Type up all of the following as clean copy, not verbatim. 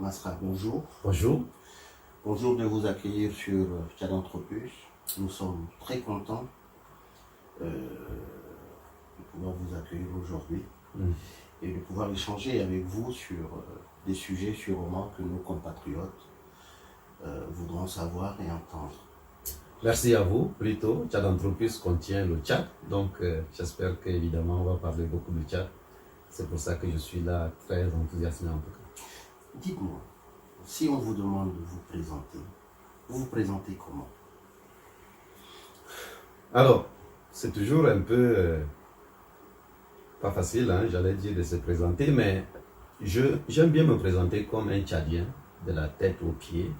Masra, bonjour. Bonjour. Bonjour de vous accueillir sur Tchadanthropus. Nous sommes très contents de pouvoir vous accueillir aujourd'hui et de pouvoir échanger avec vous sur des sujets sûrement que nos compatriotes voudront savoir et entendre. Merci à vous. Plutôt, Tchadanthropus contient le Tchad, donc j'espère qu'évidemment on va parler beaucoup du Tchad. C'est pour ça que je suis là très enthousiasmé en tout cas. Dites-moi, si on vous demande de vous vous présentez comment? Alors, c'est toujours un peu pas facile, hein, j'allais dire de se présenter, mais j'aime bien me présenter comme un Tchadien de la tête aux pieds,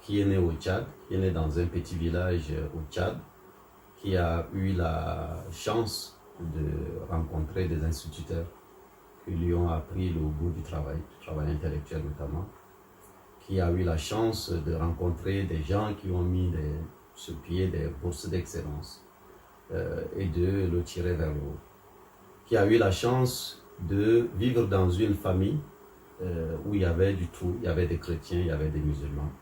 qui est né au Tchad, qui est né dans un petit village au Tchad, qui a eu la chance de rencontrer des instituteurs qui lui ont appris le goût du travail intellectuel notamment, qui a eu la chance de rencontrer des gens qui ont mis sur pied des bourses d'excellence et de le tirer vers le haut, qui a eu la chance de vivre dans une famille où il y avait du tout, il y avait des chrétiens, il y avait des musulmans,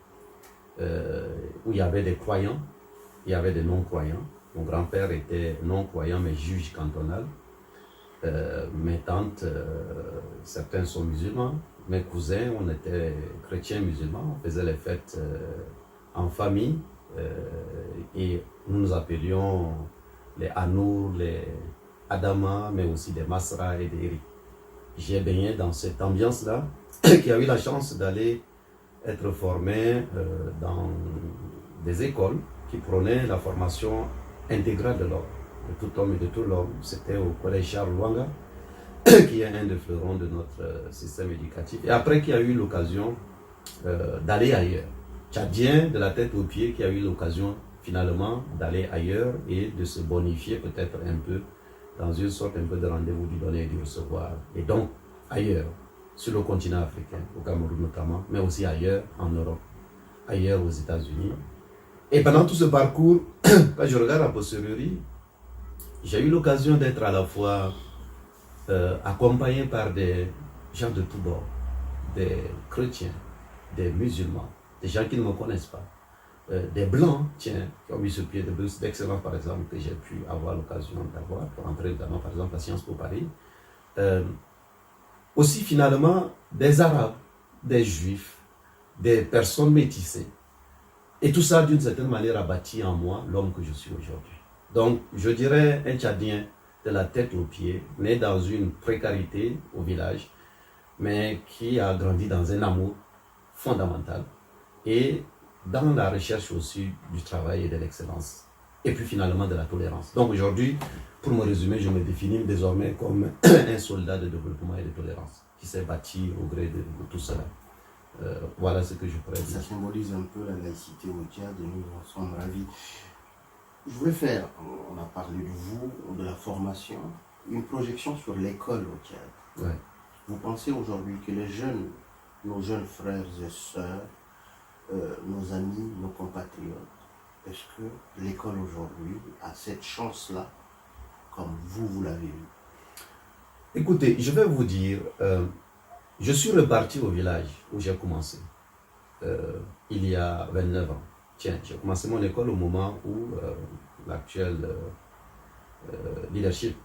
où il y avait des croyants, il y avait des non-croyants. Mon grand-père était non-croyant mais juge cantonal. Mes tantes, certains sont musulmans. Mes cousins, on était chrétiens musulmans. On faisait les fêtes en famille et nous nous appelions les Anour, les Adama, mais aussi des Masra et des Eri. J'ai baigné dans cette ambiance-là, qui a eu la chance d'aller être formé dans des écoles qui prenaient la formation intégrale de l'homme, de tout homme et de tout l'homme. C'était au collège Charles Lwanga, qui est un des fleurons de notre système éducatif, et après qui a eu l'occasion d'aller ailleurs. Tchadien de la tête aux pieds, qui a eu l'occasion finalement d'aller ailleurs et de se bonifier peut-être un peu dans une sorte un peu de rendez-vous du donner et du recevoir, et donc ailleurs, sur le continent africain, au Cameroun notamment, mais aussi ailleurs en Europe, ailleurs aux États-Unis. Et pendant tout ce parcours, quand je regarde a posteriori, j'ai eu l'occasion d'être à la fois accompagné par des gens de tous bords, des chrétiens, des musulmans, des gens qui ne me connaissent pas, des blancs, tiens, qui ont mis sur pied des bourses d'excellence par exemple, que j'ai pu avoir l'occasion d'avoir pour entrer notamment par exemple à Sciences Po Paris. Aussi finalement des Arabes, des Juifs, des personnes métissées. Et tout ça d'une certaine manière a bâti en moi l'homme que je suis aujourd'hui. Donc je dirais un Tchadien de la tête aux pieds, né dans une précarité au village, mais qui a grandi dans un amour fondamental et dans la recherche aussi du travail et de l'excellence, et puis finalement de la tolérance. Donc aujourd'hui, pour me résumer, je me définis désormais comme un soldat de développement et de tolérance qui s'est bâti au gré de tout cela. Voilà ce que je pourrais dire. Ça symbolise un peu la laïcité au Tchad et nous en sommes ravis. Je voulais faire, on a parlé de vous, de la formation, une projection sur l'école au Tchad. Ouais. Vous pensez aujourd'hui que les jeunes, nos jeunes frères et sœurs, nos amis, nos compatriotes, est-ce que l'école aujourd'hui a cette chance-là, comme vous l'avez eu? Écoutez, je vais vous dire, je suis reparti au village où j'ai commencé, il y a 29 ans. Tiens, j'ai commencé mon école au moment où l'actuel leadership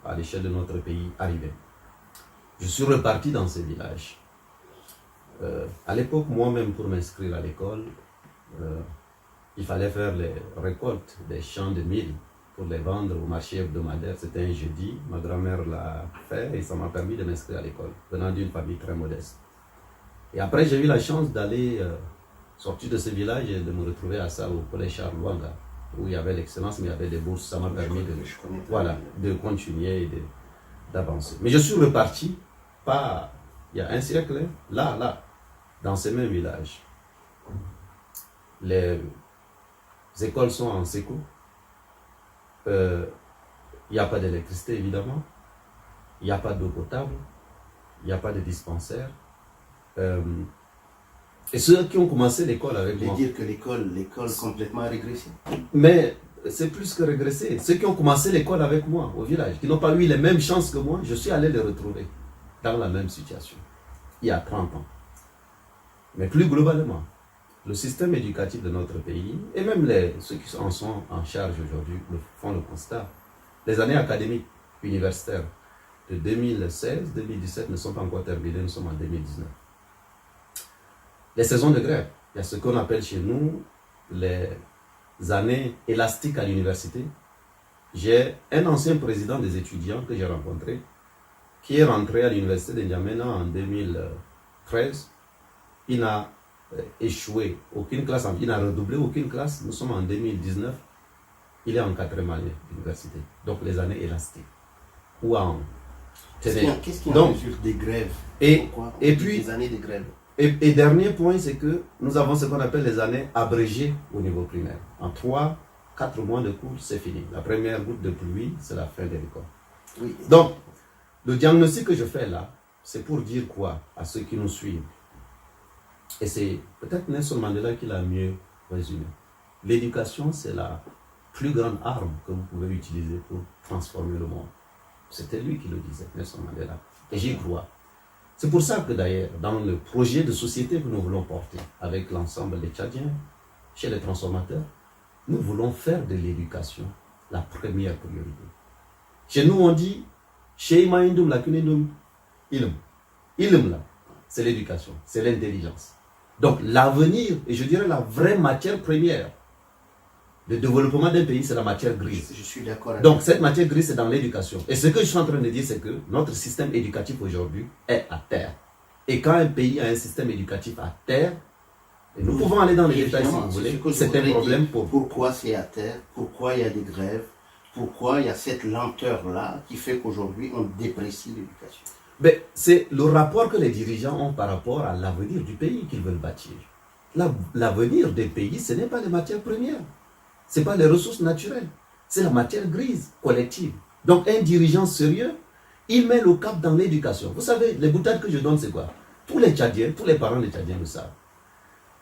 à l'échelle de notre pays arrivait. Je suis reparti dans ce village. À l'époque, moi-même, pour m'inscrire à l'école, il fallait faire les récoltes des champs de mil pour les vendre au marché hebdomadaire. C'était un jeudi, ma grand-mère l'a fait et ça m'a permis de m'inscrire à l'école, venant d'une famille très modeste. Et après, j'ai eu la chance d'aller sortir de ce village et de me retrouver à ça au collège Charles Lwanga, où il y avait l'excellence, mais il y avait des bourses. Ça m'a permis de continuer et d'avancer. Mais je suis reparti, pas il y a un siècle, là, dans ce même village. Les écoles sont en séco. Il n'y a pas d'électricité évidemment, il n'y a pas d'eau potable, il n'y a pas de dispensaire. Et ceux qui ont commencé l'école avec moi... dire que l'école complètement a régressé. Mais c'est plus que régressé. Ceux qui ont commencé l'école avec moi au village, qui n'ont pas eu les mêmes chances que moi, je suis allé les retrouver dans la même situation, il y a 30 ans. Mais plus globalement, le système éducatif de notre pays, et même ceux qui en sont en charge aujourd'hui, font le constat. Les années académiques universitaires de 2016-2017 ne sont pas encore terminées, nous sommes en 2019. Les saisons de grève, il y a ce qu'on appelle chez nous les années élastiques à l'université. J'ai un ancien président des étudiants que j'ai rencontré, qui est rentré à l'université de N'Djamena en 2013. Il n'a échoué aucune classe, il n'a redoublé aucune classe. Nous sommes en 2019. Il est en 4e année d'université. Donc les années élastiques. Ou en... Qu'est-ce qui en résulte des grèves? Et puis des années de grève. Et dernier point, c'est que nous avons ce qu'on appelle les années abrégées au niveau primaire. En 3-4 mois de cours, c'est fini. La première goutte de pluie, c'est la fin de l'école. Oui. Donc, le diagnostic que je fais là, c'est pour dire quoi à ceux qui nous suivent. Et c'est peut-être Nelson Mandela qui l'a mieux résumé. L'éducation, c'est la plus grande arme que vous pouvez utiliser pour transformer le monde. C'était lui qui le disait, Nelson Mandela. Et j'y crois. C'est pour ça que d'ailleurs, dans le projet de société que nous voulons porter avec l'ensemble des Tchadiens, chez les transformateurs, nous voulons faire de l'éducation la première priorité. Chez nous, on dit, chez Imaïndoum, la Kunindum, Ilm. Ilm, là, c'est l'éducation, c'est l'intelligence. Donc, l'avenir, et je dirais la vraie matière première, le développement d'un pays, c'est la matière grise. Je suis d'accord avec Donc, cette matière grise, c'est dans l'éducation. Et ce que je suis en train de dire, c'est que notre système éducatif aujourd'hui est à terre. Et quand un pays a un système éducatif à terre, et nous pouvons aller dans les détails si vous voulez, c'est un problème pour... Pourquoi c'est à terre? Pourquoi il y a des grèves? Pourquoi il y a cette lenteur-là qui fait qu'aujourd'hui, on déprécie l'éducation? Mais c'est le rapport que les dirigeants ont par rapport à l'avenir du pays qu'ils veulent bâtir. L'avenir des pays, ce n'est pas les matières premières. Ce n'est pas les ressources naturelles, c'est la matière grise collective. Donc un dirigeant sérieux, il met le cap dans l'éducation. Vous savez, les boutades que je donne, c'est quoi? Tous les Tchadiens, tous les parents des Tchadiens le savent.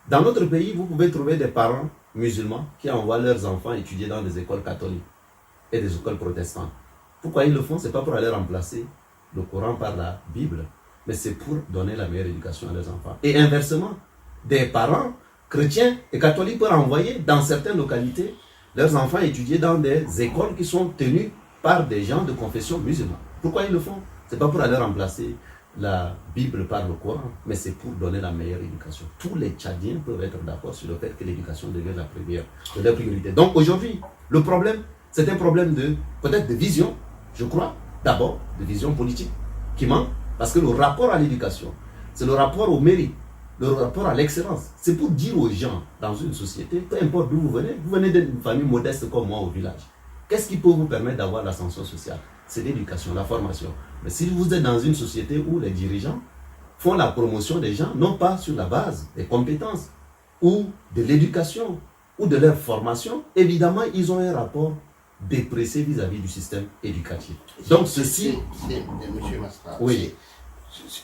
Dans notre pays, vous pouvez trouver des parents musulmans qui envoient leurs enfants étudier dans des écoles catholiques et des écoles protestantes. Pourquoi ils le font? Ce n'est pas pour aller remplacer le Coran par la Bible, mais c'est pour donner la meilleure éducation à leurs enfants. Et inversement, des parents chrétiens et catholiques peuvent envoyer dans certaines localités leurs enfants étudier dans des écoles qui sont tenues par des gens de confession musulmane. Pourquoi ils le font? Ce n'est pas pour aller remplacer la Bible par le Coran, mais c'est pour donner la meilleure éducation. Tous les Tchadiens peuvent être d'accord sur le fait que l'éducation devient la première de leur priorité. Donc aujourd'hui, le problème, c'est un problème peut-être de vision, je crois, d'abord, de vision politique qui manque, parce que le rapport à l'éducation, c'est le rapport au mérite, le rapport à l'excellence. C'est pour dire aux gens dans une société, peu importe d'où vous venez d'une famille modeste comme moi au village, qu'est-ce qui peut vous permettre d'avoir l'ascension sociale? C'est l'éducation, la formation. Mais si vous êtes dans une société où les dirigeants font la promotion des gens, non pas sur la base des compétences ou de l'éducation ou de leur formation, évidemment, ils ont un rapport dépressé vis-à-vis du système éducatif. Donc ceci... Monsieur Mastra, oui.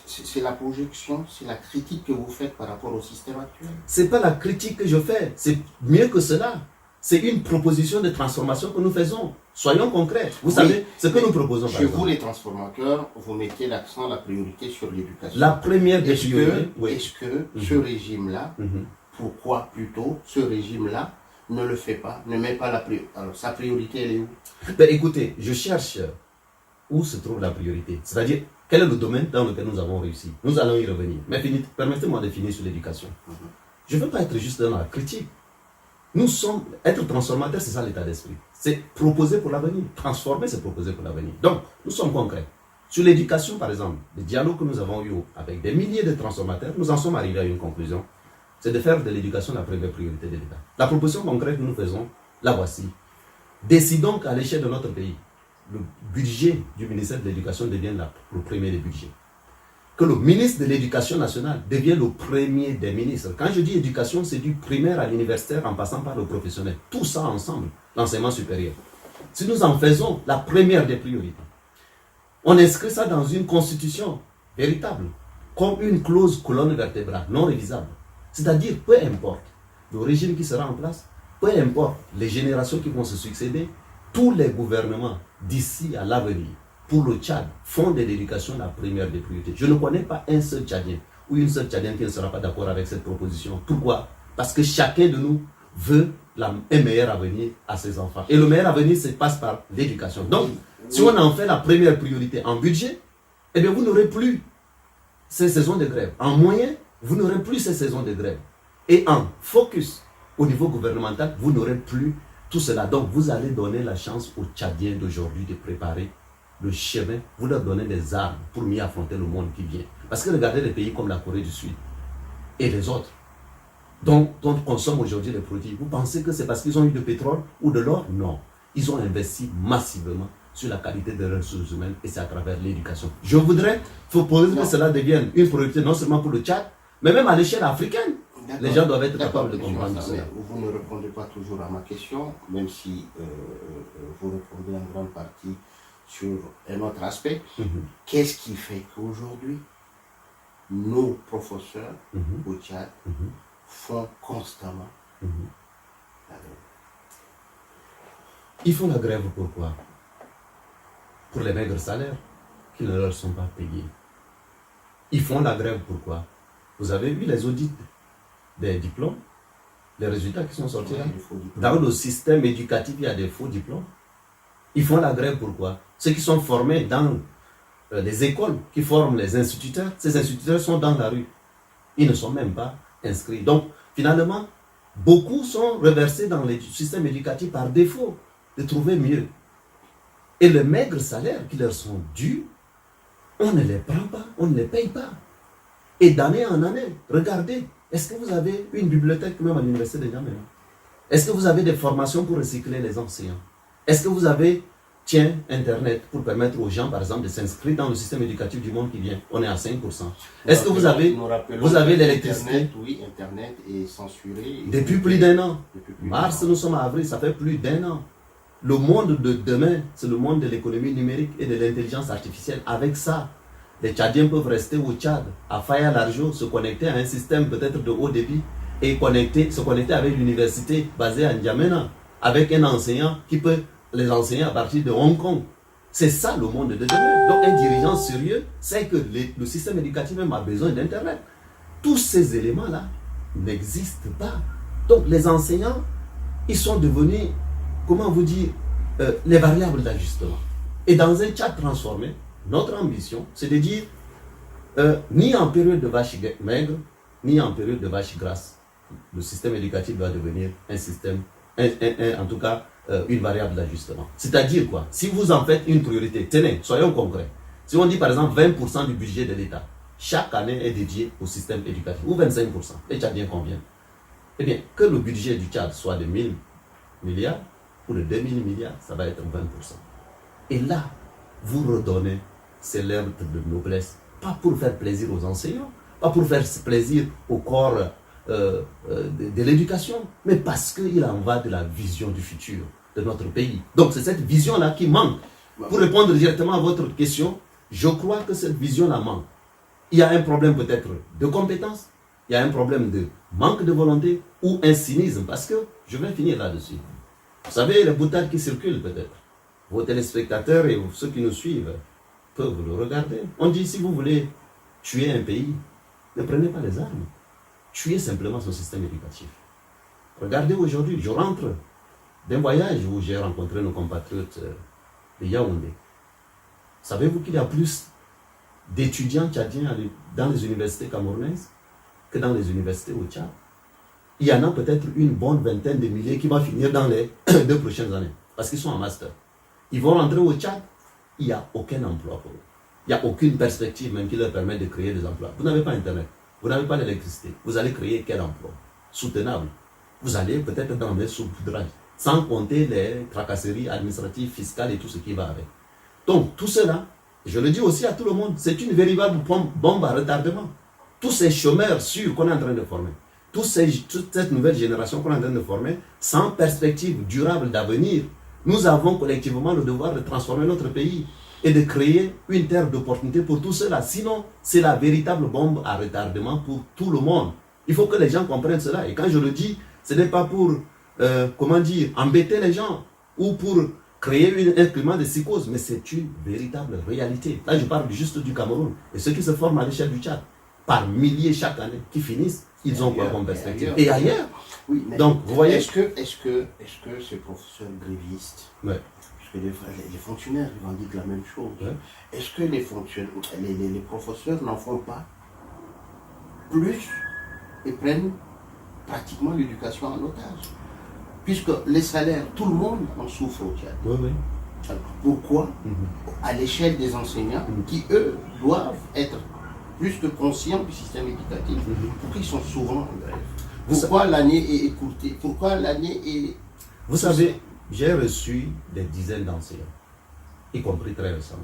C'est la projection, c'est la critique que vous faites par rapport au système actuel? Ce n'est pas la critique que je fais, c'est mieux que cela. C'est une proposition de transformation que nous faisons. Soyons concrets. Vous savez, ce que nous proposons. Chez vous, les transformateurs, vous mettez l'accent, la priorité sur l'éducation. La première des priorités. Est-ce que ce régime-là, pourquoi plutôt ce régime-là ne le fait pas, ne met pas la priorité? Alors, sa priorité, elle est où? Ben, écoutez, je cherche où se trouve la priorité. C'est-à-dire, quel est le domaine dans lequel nous avons réussi? Nous allons y revenir. Mais permettez-moi de finir sur l'éducation. Je ne veux pas être juste dans la critique. Être transformateur, c'est ça l'état d'esprit. C'est proposer pour l'avenir. Transformer, c'est proposer pour l'avenir. Donc, nous sommes concrets. Sur l'éducation, par exemple, les dialogues que nous avons eus avec des milliers de transformateurs, nous en sommes arrivés à une conclusion. C'est de faire de l'éducation la première priorité de l'État. La proposition concrète que nous faisons, la voici. Décidons qu'à l'échelle de notre pays, le budget du ministère de l'Éducation devienne le premier des budgets. Que le ministre de l'Éducation nationale devienne le premier des ministres. Quand je dis éducation, c'est du primaire à l'universitaire en passant par le professionnel. Tout ça ensemble, l'enseignement supérieur. Si nous en faisons la première des priorités, on inscrit ça dans une constitution véritable, comme une clause colonne vertébrale, non révisable. C'est-à-dire, peu importe le régime qui sera en place, peu importe les générations qui vont se succéder, tous les gouvernements d'ici à l'avenir, pour le Tchad, font de l'éducation la première des priorités. Je ne connais pas un seul Tchadien ou une seule Tchadienne qui ne sera pas d'accord avec cette proposition. Pourquoi? Parce que chacun de nous veut un meilleur avenir à ses enfants. Et le meilleur avenir se passe par l'éducation. Donc, si on en fait la première priorité en budget, eh bien, vous n'aurez plus ces saisons de grève. En moyen, vous n'aurez plus ces saisons de grève. Et en focus, au niveau gouvernemental, vous n'aurez plus tout cela. Donc, vous allez donner la chance aux Tchadiens d'aujourd'hui de préparer le chemin. Vous leur donnez des armes pour mieux affronter le monde qui vient. Parce que regardez les pays comme la Corée du Sud et les autres, dont on consomme aujourd'hui les produits. Vous pensez que c'est parce qu'ils ont eu du pétrole ou de l'or? Non. Ils ont investi massivement sur la qualité des ressources humaines et c'est à travers l'éducation. Je voudrais proposer que cela devienne une priorité non seulement pour le Tchad, mais même à l'échelle africaine. Les gens doivent être capables de comprendre cela. Vous ne répondez pas toujours à ma question, même si vous répondez en grande partie sur un autre aspect. Qu'est-ce qui fait qu'aujourd'hui, nos professeurs au Tchad font constamment la grève? Ils font la grève pourquoi? Pour les maigres salaires qui ne leur sont pas payés. Ils font la grève pourquoi? Vous avez vu les audits des diplômes, les résultats qui sont sortis là? Dans le système éducatif, il y a des faux diplômes. Ils font la grève pourquoi? Ceux qui sont formés dans les écoles qui forment les instituteurs, ces instituteurs sont dans la rue. Ils ne sont même pas inscrits. Donc, finalement, beaucoup sont reversés dans le système éducatif par défaut de trouver mieux. Et les maigres salaires qui leur sont dus, on ne les prend pas, on ne les paye pas. Et d'année en année, regardez, est-ce que vous avez une bibliothèque même à l'université de N'Djamena? Est-ce que vous avez des formations pour recycler les enseignants? Est-ce que vous avez, Internet pour permettre aux gens, par exemple, de s'inscrire dans le système éducatif du monde qui vient? On est à 5%. Est-ce que vous avez l'électricité? Oui, Internet est censuré. Depuis plus d'un an. Mars, nous sommes à avril, ça fait plus d'un an. Le monde de demain, c'est le monde de l'économie numérique et de l'intelligence artificielle. Avec ça, les Tchadiens peuvent rester au Tchad, à Faya-Largeau, se connecter à un système peut-être de haut débit et se connecter avec l'université basée à N'Djamena, avec un enseignant qui peut les enseigner à partir de Hong Kong. C'est ça le monde de demain. Donc un dirigeant sérieux sait que le système éducatif même a besoin d'Internet. Tous ces éléments-là n'existent pas. Donc les enseignants, ils sont devenus, comment vous dire, les variables d'ajustement. Et dans un Tchad transformé, notre ambition, c'est de dire, ni en période de vache maigre, ni en période de vache grasse, le système éducatif doit devenir un système, en tout cas, une variable d'ajustement. C'est-à-dire quoi? Si vous en faites une priorité, tenez, soyons concrets. Si on dit par exemple 20% du budget de l'État, chaque année est dédié au système éducatif, ou 25%, les Tchadiens conviennent. Eh bien, que le budget du Tchad soit de 1000 milliards, ou de 2000 milliards, ça va être 20%. Et là, vous redonnez ces lettres de noblesse, pas pour faire plaisir aux enseignants, pas pour faire plaisir au corps de l'éducation, mais parce qu'il en va de la vision du futur de notre pays. Donc c'est cette vision-là qui manque. Pour répondre directement à votre question, je crois que cette vision-là manque. Il y a un problème peut-être de compétence, il y a un problème de manque de volonté ou un cynisme, parce que, je vais finir là-dessus. Vous savez, les boutades qui circulent peut-être, vos téléspectateurs et ceux qui nous suivent peuvent le regarder. On dit, si vous voulez tuer un pays, ne prenez pas les armes. Tuez simplement son système éducatif. Regardez aujourd'hui, je rentre d'un voyage où j'ai rencontré nos compatriotes de Yaoundé. Savez-vous qu'il y a plus d'étudiants tchadiens dans les universités camerounaises que dans les universités au Tchad? Il y en a peut-être une bonne vingtaine de milliers qui vont finir dans les 2 prochaines années, parce qu'ils sont en master. Ils vont rentrer au Tchad, il n'y a aucun emploi pour eux. Il n'y a aucune perspective même qui leur permet de créer des emplois. Vous n'avez pas Internet, vous n'avez pas d'électricité. Vous allez créer quel emploi? Soutenable. Vous allez peut-être dans le saupoudrage, sans compter les tracasseries administratives, fiscales et tout ce qui va avec. Donc tout cela, je le dis aussi à tout le monde, c'est une véritable bombe à retardement. Tous ces chômeurs sûrs qu'on est en train de former, toute cette nouvelle génération qu'on est en train de former, sans perspective durable d'avenir, nous avons collectivement le devoir de transformer notre pays et de créer une terre d'opportunité pour tout cela. Sinon, c'est la véritable bombe à retardement pour tout le monde. Il faut que les gens comprennent cela. Et quand je le dis, ce n'est pas pour, embêter les gens ou pour créer un climat de psychose, mais c'est une véritable réalité. Là, je parle juste du Cameroun et ceux qui se forment à l'échelle du Tchad. par milliers chaque année qui finissent, ils ont quoi comme perspective? Et ailleurs. Oui, mais donc, vous voyez. Est-ce que ces professeurs grévistes, Ouais. puisque les fonctionnaires revendiquent la même chose, Ouais. est-ce que les professeurs n'en font pas plus et prennent pratiquement l'éducation en otage? Puisque les salaires, tout le monde en souffre au Tchad. Oui, oui. Alors, pourquoi, à l'échelle des enseignants, qui eux doivent être plus que conscients du système éducatif, pourquoi ils sont souvent en grève? Pourquoi l'année est écourtée? Pourquoi l'année est... Vous savez, j'ai reçu des dizaines d'enseignants, y compris très récemment.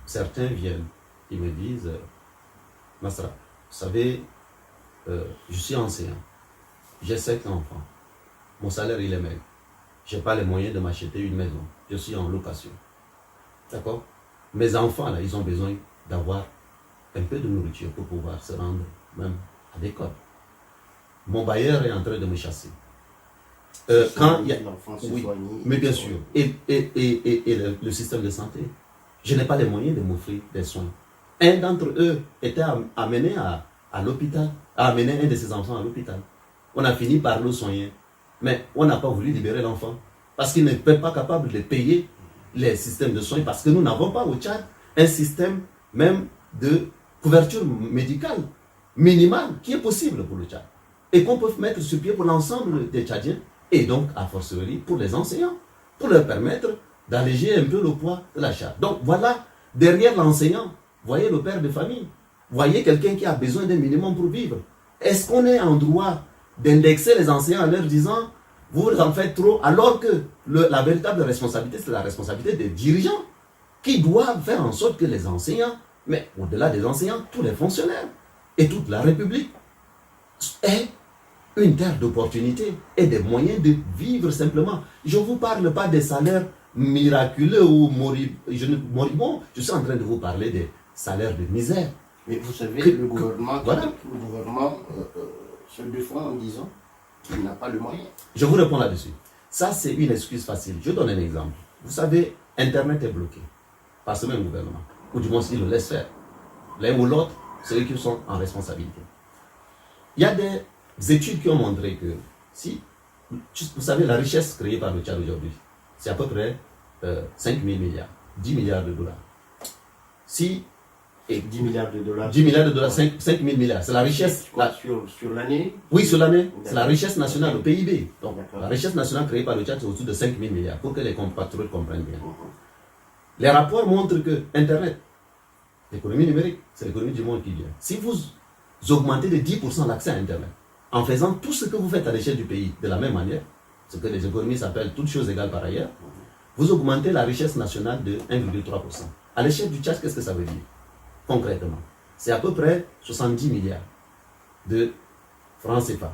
Certains viennent, ils me disent, Masra, vous savez, je suis enseignant, j'ai 7 enfants, mon salaire il est maigre, je n'ai pas les moyens de m'acheter une maison, je suis en location. D'accord? Mes enfants, là, ils ont besoin d'avoir un peu de nourriture pour pouvoir se rendre même à l'école. Mon bailleur est en train de me chasser. Quand il y a... Oui, mais bien sûr. Et le système de santé. Je n'ai pas les moyens de m'offrir des soins. Un d'entre eux était amené à l'hôpital, a amené un de ses enfants à l'hôpital. On a fini par le soigner. Mais on n'a pas voulu libérer l'enfant. Parce qu'il n'est pas capable de payer les systèmes de soins. Parce que nous n'avons pas au Tchad un système même de couverture médicale minimale qui est possible pour le Tchad. Et qu'on peut mettre sur pied pour l'ensemble des Tchadiens. Et donc, a fortiori, pour les enseignants. Pour leur permettre d'alléger un peu le poids de la charge. Donc voilà, derrière l'enseignant, voyez le père de famille. Voyez quelqu'un qui a besoin d'un minimum pour vivre. Est-ce qu'on est en droit d'indexer les enseignants en leur disant vous en faites trop, alors que la véritable responsabilité, c'est la responsabilité des dirigeants qui doivent faire en sorte que les enseignants, mais au-delà des enseignants, tous les fonctionnaires et toute la République aient une terre d'opportunités et des moyens de vivre simplement. Je ne vous parle pas des salaires miraculeux ou moribonds, je suis en train de vous parler des salaires de misère. Mais vous savez, le gouvernement, voilà. Se défend en disant qu'il n'a pas le moyen. Je vous réponds là-dessus. Ça, c'est une excuse facile. Je donne un exemple. Vous savez, Internet est bloqué par ce même gouvernement. Ou du moins, il le laisse faire. L'un ou l'autre, c'est eux qui sont en responsabilité. Il y a des études qui ont montré que, si, vous savez, la richesse créée par le Tchad aujourd'hui, c'est à peu près 5 000 milliards, 10 milliards de dollars. Si... Et 10 milliards de dollars. 10 milliards de dollars, 5 000 milliards. C'est la richesse. Sur l'année? Oui, sur l'année. C'est la richesse nationale, le PIB. Donc, la richesse nationale créée par le Tchad, c'est autour de 5 000 milliards, pour que les compatriotes comprennent bien. Les rapports montrent que Internet, l'économie numérique, c'est l'économie du monde qui vient. Si vous augmentez de 10% l'accès à Internet, en faisant tout ce que vous faites à l'échelle du pays de la même manière, ce que les économistes appellent toutes choses égales par ailleurs, vous augmentez la richesse nationale de 1,3%. À l'échelle du Tchad, qu'est-ce que ça veut dire? Concrètement, c'est à peu près 70 milliards de francs CFA.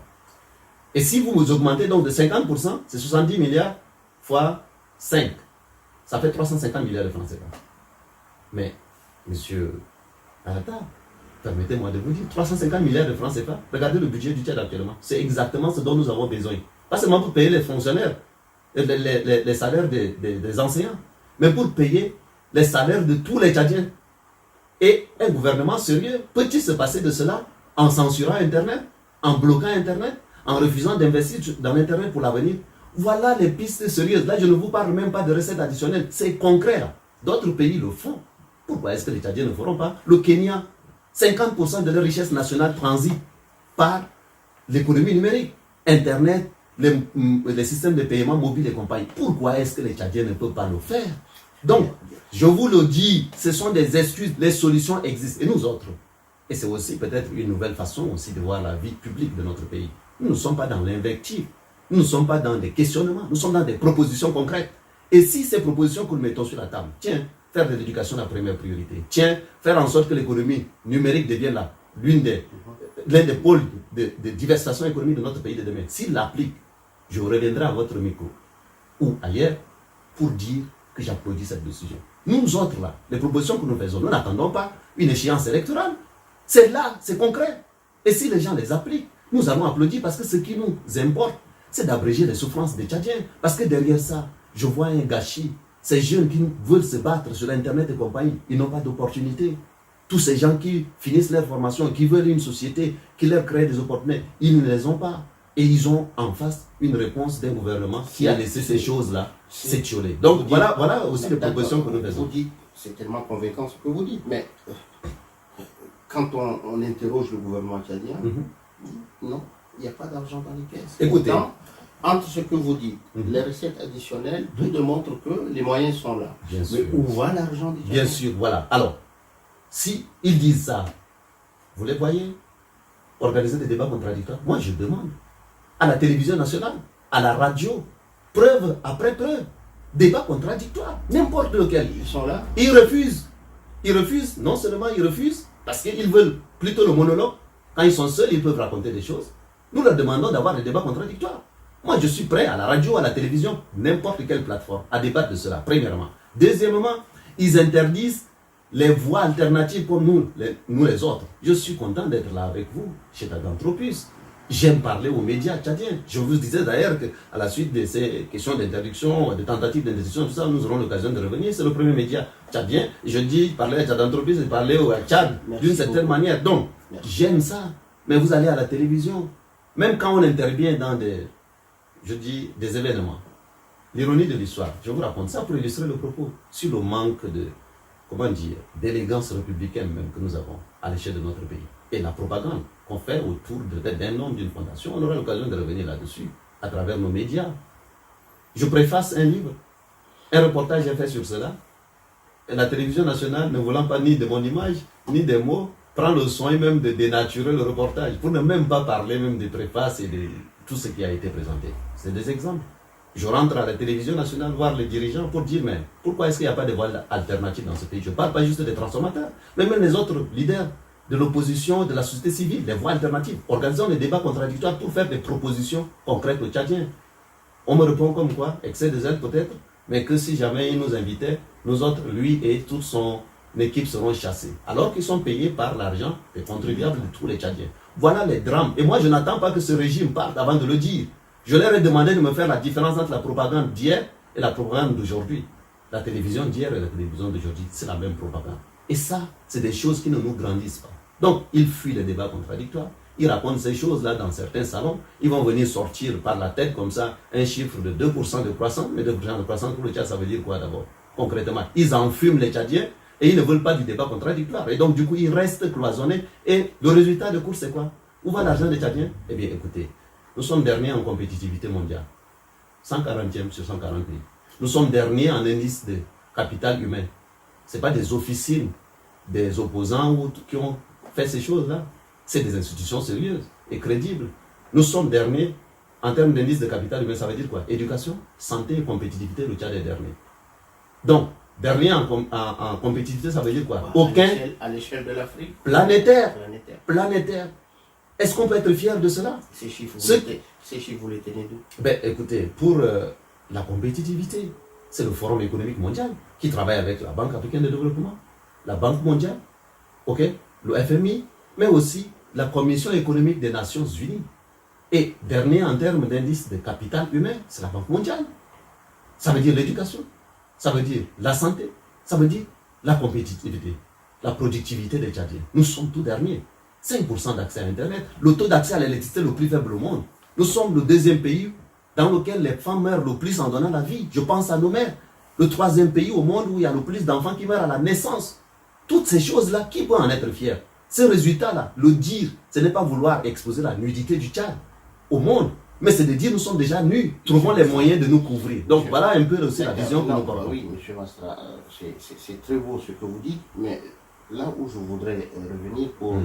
Et si vous augmentez donc de 50%, c'est 70 milliards fois 5. Ça fait 350 milliards de francs CFA. Mais, monsieur Alata, permettez-moi de vous dire, 350 milliards de francs CFA, regardez le budget du Tchad actuellement. C'est exactement ce dont nous avons besoin. Pas seulement pour payer les fonctionnaires, les salaires des enseignants, mais pour payer les salaires de tous les Tchadiens. Et un gouvernement sérieux, peut-il se passer de cela en censurant Internet, en bloquant Internet, en refusant d'investir dans Internet pour l'avenir? Voilà les pistes sérieuses. Là, je ne vous parle même pas de recettes additionnelles. C'est concret. D'autres pays le font. Pourquoi est-ce que les Tchadiens ne le feront pas? Le Kenya, 50% de leur richesse nationale transite par l'économie numérique, Internet, les systèmes de paiement mobile et compagnie. Pourquoi est-ce que les Tchadiens ne peuvent pas le faire? Donc, je vous le dis, ce sont des excuses, les solutions existent. Et nous autres, et c'est aussi peut-être une nouvelle façon aussi de voir la vie publique de notre pays. Nous ne sommes pas dans l'invective, nous ne sommes pas dans des questionnements, nous sommes dans des propositions concrètes. Et si ces propositions que nous mettons sur la table, tiens, faire de l'éducation la première priorité, tiens, faire en sorte que l'économie numérique devienne l'un des pôles de diversification économique de notre pays de demain, s'il l'applique, je reviendrai à votre micro ou ailleurs pour dire que j'applaudis cette décision. Nous autres là, les propositions que nous faisons, nous n'attendons pas une échéance électorale. C'est là, c'est concret. Et si les gens les appliquent, nous allons applaudir parce que ce qui nous importe, c'est d'abréger les souffrances des Tchadiens. Parce que derrière ça, je vois un gâchis. Ces jeunes qui veulent se battre sur Internet et compagnie, ils n'ont pas d'opportunité. Tous ces gens qui finissent leur formation, qui veulent une société, qui leur crée des opportunités, ils ne les ont pas. Et ils ont en face une réponse d'un gouvernement qui a laissé ces choses-là s'étioler. Donc voilà aussi les propositions que nous faisons. Vous dites, c'est tellement convaincant ce que vous dites, mais quand on interroge le gouvernement tchadien, non, il n'y a pas d'argent dans les caisses. Écoutez, pourtant, entre ce que vous dites, les recettes additionnelles, tout démontre que les moyens sont là. Bien mais sûr. où va l'argent des Bien sûr, voilà. Alors, si ils disent ça, vous les voyez organiser des débats contradictoires. Moi, je demande à la télévision nationale, à la radio, preuve après preuve, débat contradictoire, n'importe lequel. Ils sont là. Ils refusent. Ils refusent. Non seulement ils refusent, parce qu'ils veulent plutôt le monologue. Quand ils sont seuls, ils peuvent raconter des choses. Nous leur demandons d'avoir des débats contradictoires. Moi, je suis prêt à la radio, à la télévision, n'importe quelle plateforme, à débattre de cela, premièrement. Deuxièmement, ils interdisent les voies alternatives comme nous les autres. Je suis content d'être là avec vous, chez Taganthropus. J'aime parler aux médias tchadiens. Je vous disais d'ailleurs qu'à la suite de ces questions d'interdiction, de tentatives d'interdiction, tout ça, nous aurons l'occasion de revenir. C'est le premier média tchadien. Je dis, parler à Taganthropus et parler au Tchad d'une certaine manière. Donc, j'aime ça. Mais vous allez à la télévision, même quand on intervient dans des événements. L'ironie de l'histoire, je vous raconte ça pour illustrer le propos, sur le manque de, d'élégance républicaine même que nous avons à l'échelle de notre pays. Et la propagande qu'on fait autour d'un homme, d'une fondation, on aura l'occasion de revenir là-dessus, à travers nos médias. Je préface un livre, un reportage est fait sur cela, et la télévision nationale, ne voulant pas ni de mon image, ni des mots, prend le soin même de dénaturer le reportage, pour ne même pas parler même des préfaces et de tout ce qui a été présenté. C'est des exemples. Je rentre à la télévision nationale voir les dirigeants pour dire, mais pourquoi est-ce qu'il n'y a pas de voie alternative dans ce pays? Je ne parle pas juste des transformateurs, mais même les autres leaders de l'opposition, de la société civile, les voies alternatives. Organisons des débats contradictoires pour faire des propositions concrètes aux Tchadiens. On me répond comme quoi, excès de zèle peut-être, mais que si jamais il nous invitait, nous autres, lui et toute son équipe seront chassés. Alors qu'ils sont payés par l'argent des contribuables de tous les Tchadiens. Voilà les drames. Et moi, je n'attends pas que ce régime parte avant de le dire. Je leur ai demandé de me faire la différence entre la propagande d'hier et la propagande d'aujourd'hui. La télévision d'hier et la télévision d'aujourd'hui, c'est la même propagande. Et ça, c'est des choses qui ne nous grandissent pas. Donc, ils fuient les débats contradictoires. Ils racontent ces choses-là dans certains salons. Ils vont venir sortir par la tête comme ça un chiffre de 2% de croissance. Mais 2% de croissance pour le Tchad, ça veut dire quoi d'abord? Concrètement, ils enfument les Tchadiens et ils ne veulent pas du débat contradictoire. Et donc, du coup, ils restent cloisonnés. Et le résultat de course, c'est quoi? Où va l'argent des Tchadiens? Eh bien, écoutez, nous sommes derniers en compétitivité mondiale. 140e sur 140 pays. Nous sommes derniers en indice de capital humain. Ce n'est pas des officines, des opposants qui ont fait ces choses-là. C'est des institutions sérieuses et crédibles. Nous sommes derniers en termes d'indice de capital humain. Ça veut dire quoi? Éducation, santé et compétitivité, le Tchad est dernier. Donc, dernier en compétitivité, ça veut dire quoi? Aucun. À l'échelle de l'Afrique. Planétaire. Est-ce qu'on peut être fier de cela? Ces chiffres, vous les tenez d'où? Ben, écoutez, pour la compétitivité, c'est le Forum économique mondial qui travaille avec la Banque africaine de développement, la Banque mondiale, le FMI, mais aussi la Commission économique des Nations unies. Et dernier en termes d'indice de capital humain, c'est la Banque mondiale. Ça veut dire l'éducation, ça veut dire la santé, ça veut dire la compétitivité, la productivité des Tchadiens. Nous sommes tout derniers. 5% d'accès à Internet, le taux d'accès à l'électricité le plus faible au monde. Nous sommes le deuxième pays dans lequel les femmes meurent le plus en donnant la vie. Je pense à nos mères. Le troisième pays au monde où il y a le plus d'enfants qui meurent à la naissance. Toutes ces choses-là, qui peut en être fier? Ce résultat-là, le dire, ce n'est pas vouloir exposer la nudité du Tchad au monde, mais c'est de dire nous sommes déjà nus. Trouvons les moyens de nous couvrir. Donc voilà un peu aussi la vision que nous portons. Oui, M. Mastra, c'est très beau ce que vous dites, mais là où je voudrais revenir pour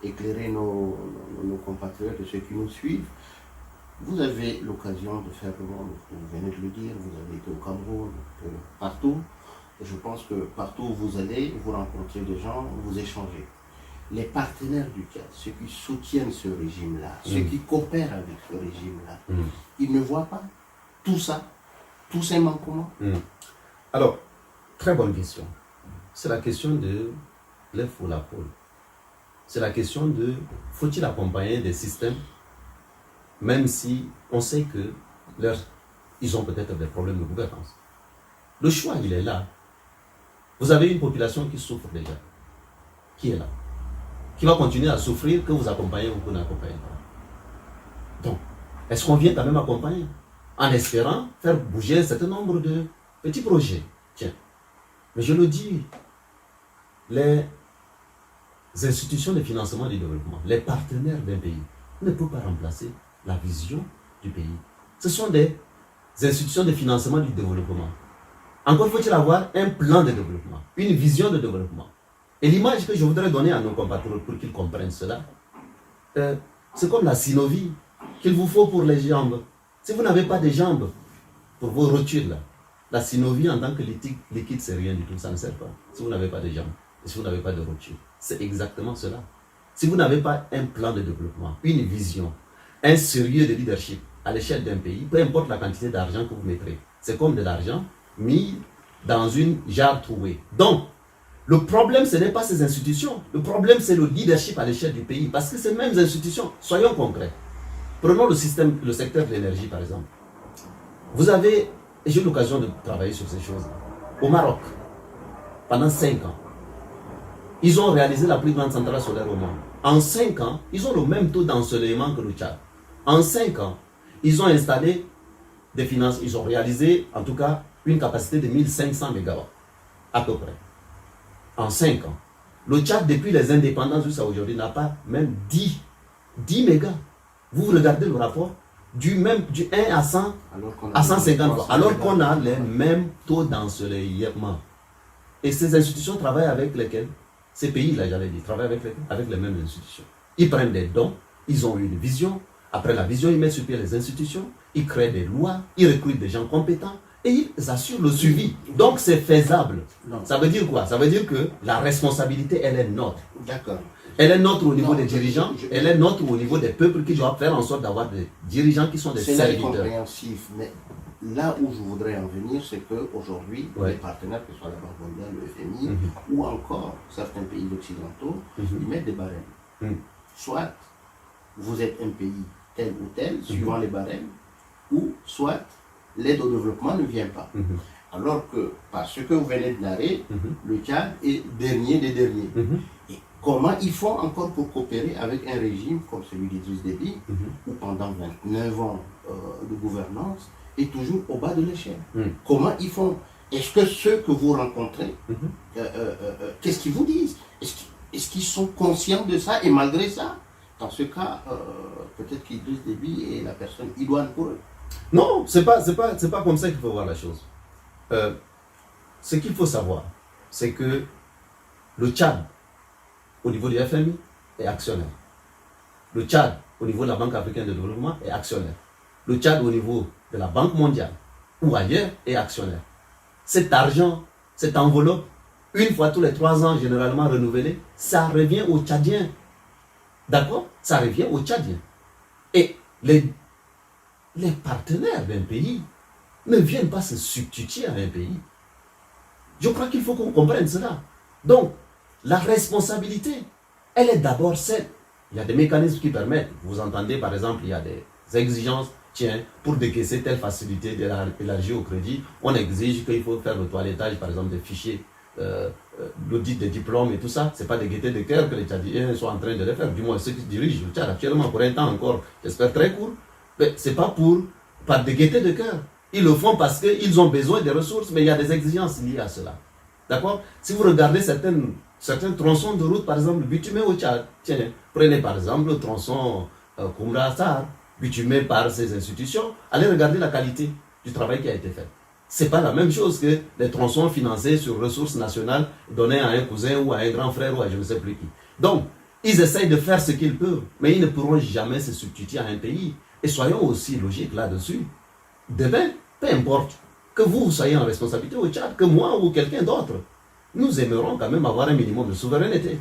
éclairer nos compatriotes et ceux qui nous suivent, vous avez l'occasion de faire le monde, vous venez de le dire, vous avez été au Cameroun, partout. Et je pense que partout où vous allez, vous rencontrez des gens, vous échangez. Les partenaires du Tchad, ceux qui soutiennent ce régime-là, ceux qui coopèrent avec ce régime-là, ils ne voient pas tout ça, tous ces manquements. Alors, très bonne question. C'est la question de l'œuf ou la poule. C'est la question de faut-il accompagner des systèmes, même si on sait que ils ont peut-être des problèmes de gouvernance. Le choix, il est là. Vous avez une population qui souffre déjà. qui est là, qui va continuer à souffrir que vous accompagnez ou que vous n'accompagnez pas. Donc, est-ce qu'on vient quand même accompagner en espérant faire bouger un certain nombre de petits projets? Tiens, mais je le dis, les institutions de financement du développement, les partenaires d'un pays, ne peuvent pas remplacer la vision du pays. Ce sont des institutions de financement du développement. Encore faut-il avoir un plan de développement, une vision de développement. Et l'image que je voudrais donner à nos compatriotes pour qu'ils comprennent cela, c'est comme la synovie qu'il vous faut pour les jambes. Si vous n'avez pas de jambes pour vos rotules, là, la synovie en tant que liquide, c'est rien du tout, ça ne sert pas. Si vous n'avez pas de jambes, et si vous n'avez pas de rotules, c'est exactement cela. Si vous n'avez pas un plan de développement, une vision, un sérieux de leadership à l'échelle d'un pays, peu importe la quantité d'argent que vous mettrez, c'est comme de l'argent mis dans une jarre trouée. Donc, le problème, ce n'est pas ces institutions. Le problème, c'est le leadership à l'échelle du pays. Parce que ces mêmes institutions, soyons concrets. Prenons le secteur de l'énergie, par exemple. Vous avez, et j'ai eu l'occasion de travailler sur ces choses, au Maroc, pendant 5 ans, ils ont réalisé la plus grande centrale solaire au monde. En 5 ans, ils ont le même taux d'ensoleillement que le Tchad. En 5 ans, ils ont installé des finances, ils ont réalisé, en tout cas, une capacité de 1500 MW, à peu près. En 5 ans. Le Tchad, depuis les indépendances jusqu'à aujourd'hui, n'a pas même 10 mégas. Vous regardez le rapport, du 1 à 100 à 150 fois, alors qu'on a les mêmes taux d'ensoleillement. Et ces institutions travaillent avec lesquelles? Ces pays-là, j'allais dire, travaillent avec les mêmes institutions. Ils prennent des dons, ils ont une vision. Après la vision, ils mettent sur pied les institutions, ils créent des lois, ils recrutent des gens compétents et ils assurent le suivi. Donc c'est faisable. Non. Ça veut dire quoi? Ça veut dire que la responsabilité, elle est nôtre. D'accord. Elle est nôtre au niveau des dirigeants, elle est nôtre au niveau des peuples qui doivent faire en sorte d'avoir des dirigeants qui sont des serviteurs. C'est compréhensif, mais là où je voudrais en venir, c'est qu'aujourd'hui, les partenaires, que ce soit la Banque mondiale, le FMI, ou encore certains pays occidentaux, ils mettent des barèmes. Soit vous êtes un pays tel ou tel, suivant les barèmes, ou soit l'aide au développement ne vient pas. Alors que, parce que vous venez de narrer, le Tchad est dernier des derniers. Et comment ils font encore pour coopérer avec un régime comme celui d'Idriss Déby, où pendant 29 ans de gouvernance, est toujours au bas de l'échelle? Comment ils font? Est-ce que ceux que vous rencontrez, qu'est-ce qu'ils vous disent? Est-ce qu'ils sont conscients de ça? Et malgré ça, dans ce cas, peut-être qu'Idriss Déby est la personne idoine pour eux. Non, c'est pas comme ça qu'il faut voir la chose. Ce qu'il faut savoir, c'est que le Tchad, au niveau du FMI, est actionnaire. Le Tchad, au niveau de la Banque africaine de développement, est actionnaire. Le Tchad, au niveau de la Banque mondiale, ou ailleurs, est actionnaire. Cet argent, cette enveloppe, une fois tous les 3 ans, généralement renouvelée, ça revient aux Tchadiens. D'accord? Ça revient aux Tchadiens. Et les partenaires d'un pays ne viennent pas se substituer à un pays. Je crois qu'il faut qu'on comprenne cela. Donc, la responsabilité, elle est d'abord celle. Il y a des mécanismes qui permettent. Vous entendez, par exemple, il y a des exigences. Tiens, pour décaisser telle facilité élargie au crédit, on exige qu'il faut faire le toilettage, par exemple, des fichiers, l'audit des diplômes et tout ça. Ce n'est pas des gaietés de cœur que les Tchadiens sont en train de le faire. Du moins, ceux qui dirigent le Tchad actuellement, pour un temps encore, j'espère très court. Mais ce n'est pas par des gaietés de cœur. Ils le font parce qu'ils ont besoin des ressources, mais il y a des exigences liées à cela. D'accord? Si vous regardez certains tronçons de route, par exemple, bitumés au Tchad, tiens, prenez par exemple le tronçon Koumra-Assar, bitumé par ces institutions, allez regarder la qualité du travail qui a été fait. Ce n'est pas la même chose que les tronçons financés sur ressources nationales donnés à un cousin ou à un grand frère ou à je ne sais plus qui. Donc, ils essayent de faire ce qu'ils peuvent, mais ils ne pourront jamais se substituer à un pays. Et soyons aussi logiques là-dessus. Demain, peu importe que vous soyez en responsabilité au Tchad, que moi ou quelqu'un d'autre, nous aimerons quand même avoir un minimum de souveraineté.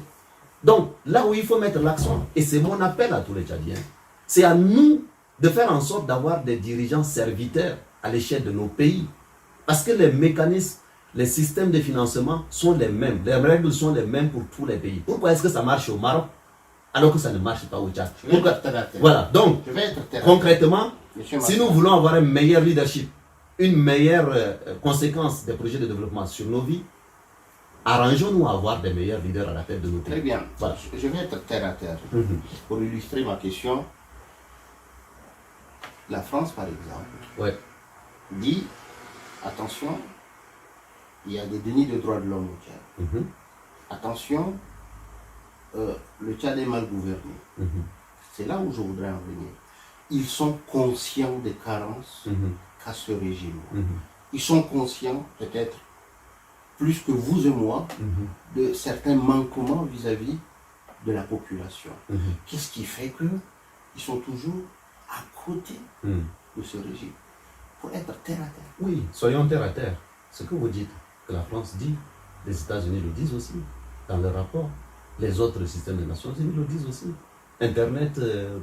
Donc, là où il faut mettre l'accent, et c'est mon appel à tous les Tchadiens, c'est à nous de faire en sorte d'avoir des dirigeants serviteurs à l'échelle de nos pays. Parce que les mécanismes, les systèmes de financement sont les mêmes. Les règles sont les mêmes pour tous les pays. Pourquoi est-ce que ça marche au Maroc alors que ça ne marche pas au Tchad? Voilà, donc, concrètement, si nous voulons avoir un meilleur leadership, une meilleure conséquence des projets de développement sur nos vies, arrangeons-nous à avoir des meilleurs leaders à la tête de nos pays. Très bien. Voilà. Je vais être terre à terre. Pour illustrer ma question, la France, par exemple, Ouais. dit, attention, il y a des dénis de droits de l'homme au Tchad. Mhm. Attention, le Tchad est mal gouverné. Mhm. C'est là où je voudrais en venir. Ils sont conscients des carences Mhm. qu'a ce régime. Mhm. Ils sont conscients, peut-être, plus que vous et moi, Mhm. de certains manquements vis-à-vis de la population. Mhm. Qu'est-ce qui fait qu'ils sont toujours à côté Mhm. de ce régime? Pour être terre à terre. Oui, soyons terre à terre. Ce que vous dites, que la France dit, les États-Unis le disent aussi, dans leur rapport. Les autres systèmes des Nations Unies le disent aussi. Internet,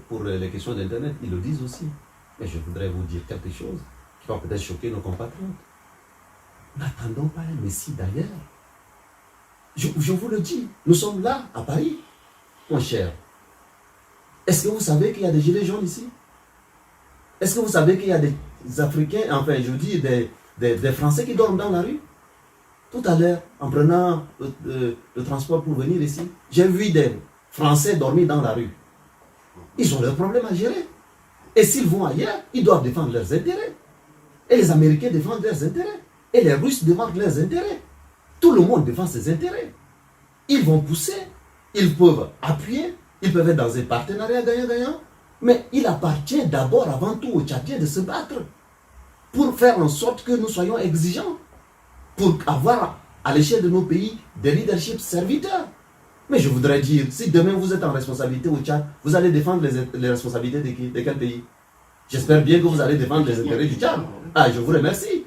pour les questions d'Internet, ils le disent aussi. Mais je voudrais vous dire quelque chose qui va peut-être choquer nos compatriotes. N'attendons pas un Messie d'ailleurs. Je vous le dis, nous sommes là, à Paris, mon cher. Est-ce que vous savez qu'il y a des gilets jaunes ici? Est-ce que vous savez qu'il y a des Africains, enfin je dis des Français qui dorment dans la rue? Tout à l'heure, en prenant le transport pour venir ici, j'ai vu des Français dormir dans la rue. Ils ont leurs problèmes à gérer. Et s'ils vont ailleurs, ils doivent défendre leurs intérêts. Et les Américains défendent leurs intérêts. Et les Russes défendent leurs intérêts. Tout le monde défend ses intérêts. Ils vont pousser, ils peuvent appuyer, ils peuvent être dans un partenariat gagnant-gagnant. Mais il appartient d'abord, avant tout, aux Tchadiens de se battre pour faire en sorte que nous soyons exigeants, pour avoir à l'échelle de nos pays des leaderships serviteurs. Mais je voudrais dire, si demain vous êtes en responsabilité au Tchad, vous allez défendre les responsabilités de qui? De quel pays? J'espère bien que vous allez défendre les intérêts du Tchad. Ah, je vous remercie.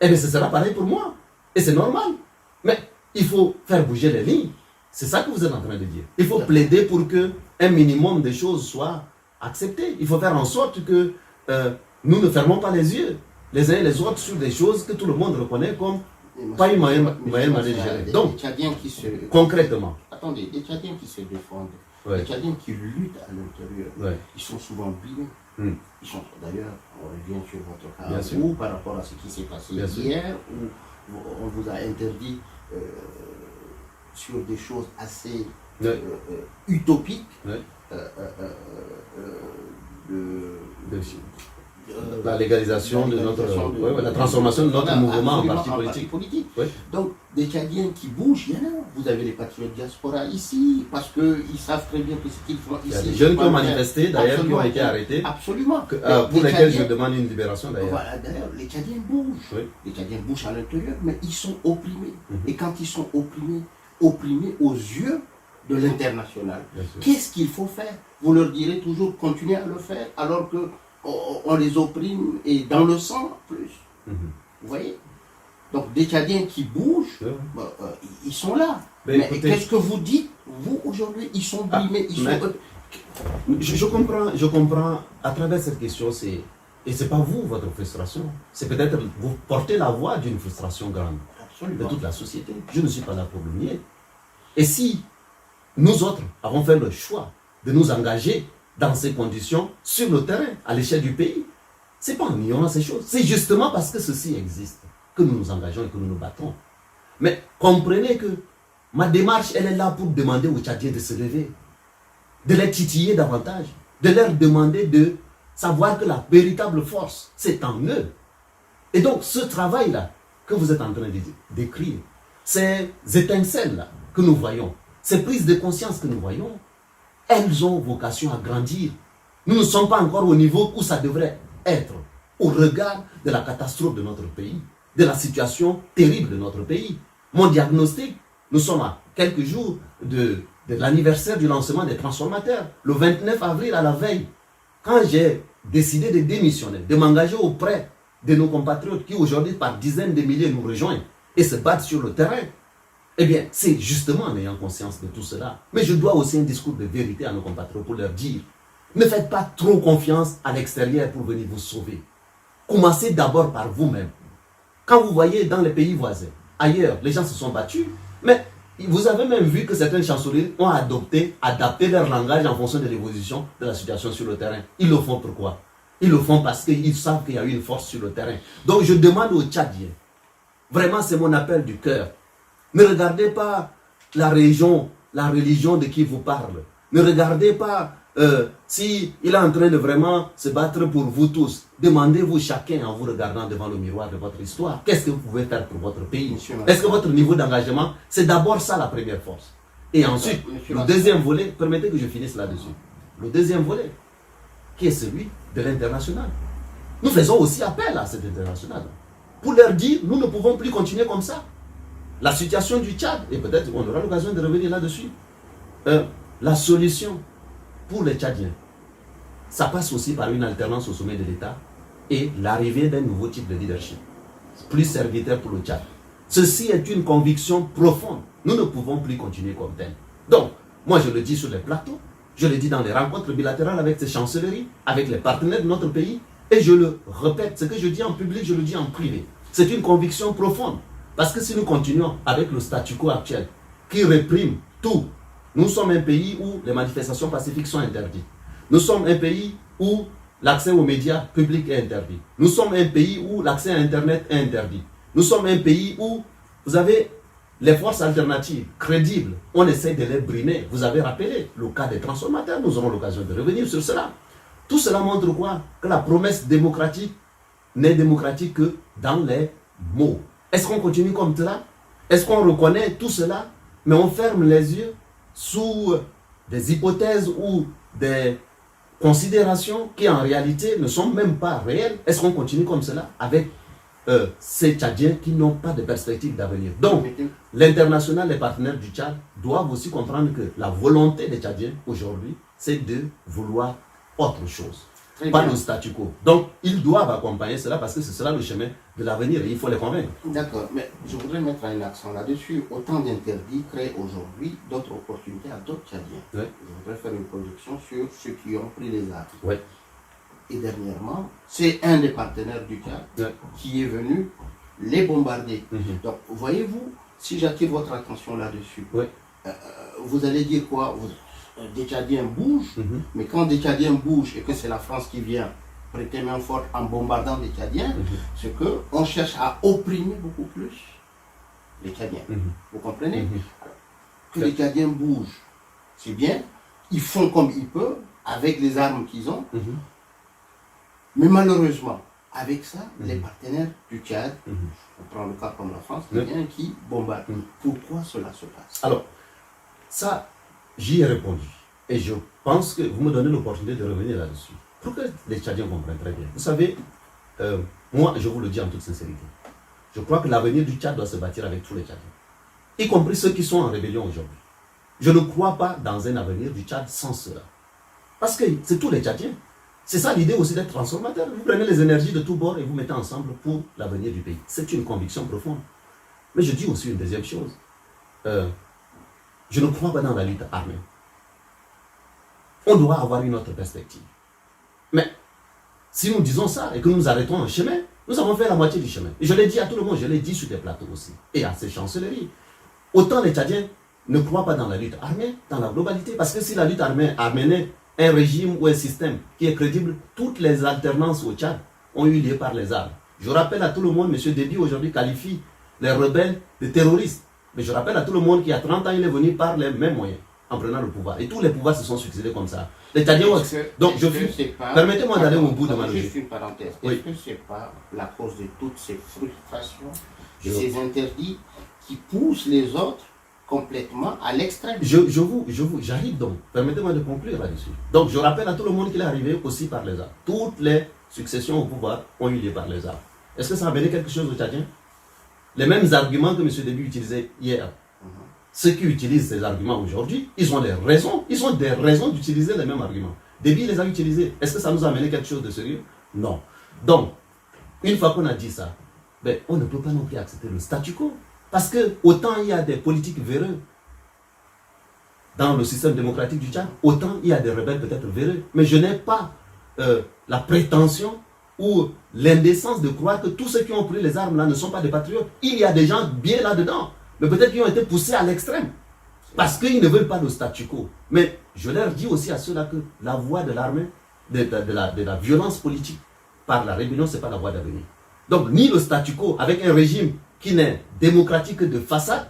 Eh bien, ce sera pareil pour moi. Et c'est normal. Mais il faut faire bouger les lignes. C'est ça que vous êtes en train de dire. Il faut plaider pour que un minimum de choses soient acceptées. Il faut faire en sorte que nous ne fermons pas les yeux les uns et les autres sur des choses que tout le monde reconnaît comme pas une manière de gérer. Donc, des Tchadiens qui se... concrètement, Attendez, des Tchadiens qui se défendent, ouais, des Tchadiens qui luttent à l'intérieur, ouais, ils sont souvent brimés. Ils sont, d'ailleurs, on revient sur votre cas, bien sûr, ou par rapport à ce qui s'est passé bien sûr, hier, où on vous a interdit sur des choses assez ouais, utopiques ouais, de, la légalisation de notre, ouais, la transformation de notre mouvement en parti politique. Ouais. Donc, des Tchadiens qui bougent, il y en a. Vous avez les patriotes diaspora ici, parce qu'ils savent très bien que ce qu'ils font ici. Il y a des jeunes qui ont manifesté, d'ailleurs, qui ont été arrêtés. Absolument. Pour lesquels je demande une libération, d'ailleurs. Voilà, d'ailleurs, les Tchadiens bougent. Oui. Les Tchadiens bougent à l'intérieur, mais ils sont opprimés. Et quand ils sont opprimés aux yeux de l'international, qu'est-ce qu'il faut faire? Vous leur direz toujours continuer à le faire, alors que on les opprime et dans le sang en plus. Vous voyez? Donc des Tchadiens qui bougent, ils sont là. Mais écoutez, qu'est-ce que vous dites? Vous aujourd'hui, ils sont brimés. Je comprends à travers cette question, et c'est pas vous votre frustration, c'est peut-être vous portez la voix d'une frustration grande. Absolument. De toute la société. Je ne suis pas là pour le nier. Et si nous autres avons fait le choix de nous engager dans ces conditions, sur le terrain, à l'échelle du pays, c'est pas en ignorant ces choses. C'est justement parce que ceci existe que nous nous engageons et que nous nous battons. Mais comprenez que ma démarche, elle est là pour demander aux Tchadiens de se lever, de les titiller davantage, de leur demander de savoir que la véritable force, c'est en eux. Et donc, ce travail-là que vous êtes en train de décrire, ces étincelles-là que nous voyons, ces prises de conscience que nous voyons, elles ont vocation à grandir. Nous ne sommes pas encore au niveau où ça devrait être, au regard de la catastrophe de notre pays, de la situation terrible de notre pays. Mon diagnostic, nous sommes à quelques jours de l'anniversaire du lancement des transformateurs, le 29 avril à la veille. Quand j'ai décidé de démissionner, de m'engager auprès de nos compatriotes qui aujourd'hui par dizaines de milliers nous rejoignent et se battent sur le terrain, eh bien, c'est justement en ayant conscience de tout cela. Mais je dois aussi un discours de vérité à nos compatriotes pour leur dire, ne faites pas trop confiance à l'extérieur pour venir vous sauver. Commencez d'abord par vous-même. Quand vous voyez dans les pays voisins, ailleurs, les gens se sont battus, mais vous avez même vu que certaines chansonniers ont adapté leur langage en fonction de l'évolution de la situation sur le terrain. Ils le font pourquoi? Ils le font parce qu'ils savent qu'il y a une force sur le terrain. Donc je demande aux Tchadiens, vraiment c'est mon appel du cœur, Ne regardez pas la religion de qui vous parle. Ne regardez pas si il est en train de vraiment se battre pour vous tous. Demandez-vous chacun en vous regardant devant le miroir de votre histoire. Qu'est-ce que vous pouvez faire pour votre pays? Est-ce que votre niveau d'engagement, c'est d'abord ça la première force? Et ensuite, le deuxième volet, permettez que je finisse là-dessus. Le deuxième volet, qui est celui de l'international. Nous faisons aussi appel à cet international pour leur dire, nous ne pouvons plus continuer comme ça. La situation du Tchad, et peut-être on aura l'occasion de revenir là-dessus, la solution pour les Tchadiens, ça passe aussi par une alternance au sommet de l'État et l'arrivée d'un nouveau type de leadership, plus serviteur pour le Tchad. Ceci est une conviction profonde. Nous ne pouvons plus continuer comme tel. Donc, moi je le dis sur les plateaux, je le dis dans les rencontres bilatérales avec ces chancelleries, avec les partenaires de notre pays, et je le répète, ce que je dis en public, je le dis en privé. C'est une conviction profonde. Parce que si nous continuons avec le statu quo actuel, qui réprime tout, nous sommes un pays où les manifestations pacifiques sont interdites. Nous sommes un pays où l'accès aux médias publics est interdit. Nous sommes un pays où l'accès à Internet est interdit. Nous sommes un pays où vous avez les forces alternatives crédibles. On essaie de les brimer. Vous avez rappelé le cas des transformateurs. Nous aurons l'occasion de revenir sur cela. Tout cela montre quoi? Que la promesse démocratique n'est démocratique que dans les mots. Est-ce qu'on continue comme cela? Est-ce qu'on reconnaît tout cela, mais on ferme les yeux sous des hypothèses ou des considérations qui en réalité ne sont même pas réelles? Est-ce qu'on continue comme cela avec ces Tchadiens qui n'ont pas de perspective d'avenir? Donc, l'international, les partenaires du Tchad doivent aussi comprendre que la volonté des Tchadiens aujourd'hui, c'est de vouloir autre chose, pas le statu quo. Donc, ils doivent accompagner cela parce que c'est cela le chemin de l'avenir et il faut les convaincre. D'accord, mais je voudrais mettre un accent là-dessus. Autant d'interdits créent aujourd'hui d'autres opportunités à d'autres Tchadiens. Ouais. Je voudrais faire une projection sur ceux qui ont pris les armes. Ouais. Et dernièrement, c'est un des partenaires du Tchad qui est venu les bombarder. Donc, voyez-vous, si j'attire votre attention là-dessus, vous allez dire quoi? Des Tchadiens bougent, mais quand des Tchadiens bougent et que c'est la France qui vient prêter main forte en bombardant des Tchadiens, c'est qu'on cherche à opprimer beaucoup plus les Tchadiens. Vous comprenez? Alors, que les Tchadiens bougent, c'est bien, ils font comme ils peuvent, avec les armes qu'ils ont, mais malheureusement, avec ça, les partenaires du Tchad, on prend le cas comme la France, qui bombardent. Pourquoi cela se passe? Alors, ça, j'y ai répondu. Et je pense que vous me donnez l'opportunité de revenir là-dessus. Pour que les Tchadiens comprennent très bien. Vous savez, moi, je vous le dis en toute sincérité. Je crois que l'avenir du Tchad doit se bâtir avec tous les Tchadiens. Y compris ceux qui sont en rébellion aujourd'hui. Je ne crois pas dans un avenir du Tchad sans cela. Parce que c'est tous les Tchadiens. C'est ça l'idée aussi d'être transformateur. Vous prenez les énergies de tous bords et vous mettez ensemble pour l'avenir du pays. C'est une conviction profonde. Mais je dis aussi une deuxième chose. Je ne crois pas dans la lutte armée. On doit avoir une autre perspective. Mais si nous disons ça et que nous arrêtons un chemin, nous avons fait la moitié du chemin. Et je l'ai dit à tout le monde, je l'ai dit sur des plateaux aussi. Et à ces chancelleries. Autant les Tchadiens ne croient pas dans la lutte armée, dans la globalité. Parce que si la lutte armée amenait un régime ou un système qui est crédible, toutes les alternances au Tchad ont eu lieu par les armes. Je rappelle à tout le monde, M. Déby aujourd'hui qualifie les rebelles de terroristes. Mais je rappelle à tout le monde qu'il y a 30 ans, il est venu par les mêmes moyens, en prenant le pouvoir. Et tous les pouvoirs se sont succédés comme ça. Les Tchadiens ont... Donc, permettez-moi d'aller au bout de ma logique. Juste une parenthèse. Est-ce que ce n'est pas la cause de toutes ces frustrations, de ces interdits qui poussent les autres complètement à l'extrême? J'arrive donc. Permettez-moi de conclure là-dessus. Donc, je rappelle à tout le monde qu'il est arrivé aussi par les armes. Toutes les successions au pouvoir ont eu lieu par les armes. Est-ce que ça a amené quelque chose aux Tchadiens? Les mêmes arguments que M. Déby utilisait hier. Ceux qui utilisent ces arguments aujourd'hui, ils ont des raisons d'utiliser les mêmes arguments. Déby les a utilisés. Est-ce que ça nous a amené quelque chose de sérieux? Non. Donc, une fois qu'on a dit ça, ben, on ne peut pas non plus accepter le statu quo. Parce que autant il y a des politiques véreux dans le système démocratique du Tchad, autant il y a des rebelles peut-être véreux. Mais je n'ai pas la prétention ou l'indécence de croire que tous ceux qui ont pris les armes là ne sont pas des patriotes. Il y a des gens bien là-dedans, mais peut-être qui ont été poussés à l'extrême, parce qu'ils ne veulent pas le statu quo. Mais je leur dis aussi à ceux-là que la voie de l'armée, de la violence politique par la rébellion, ce n'est pas la voie d'avenir. Donc ni le statu quo avec un régime qui n'est démocratique que de façade,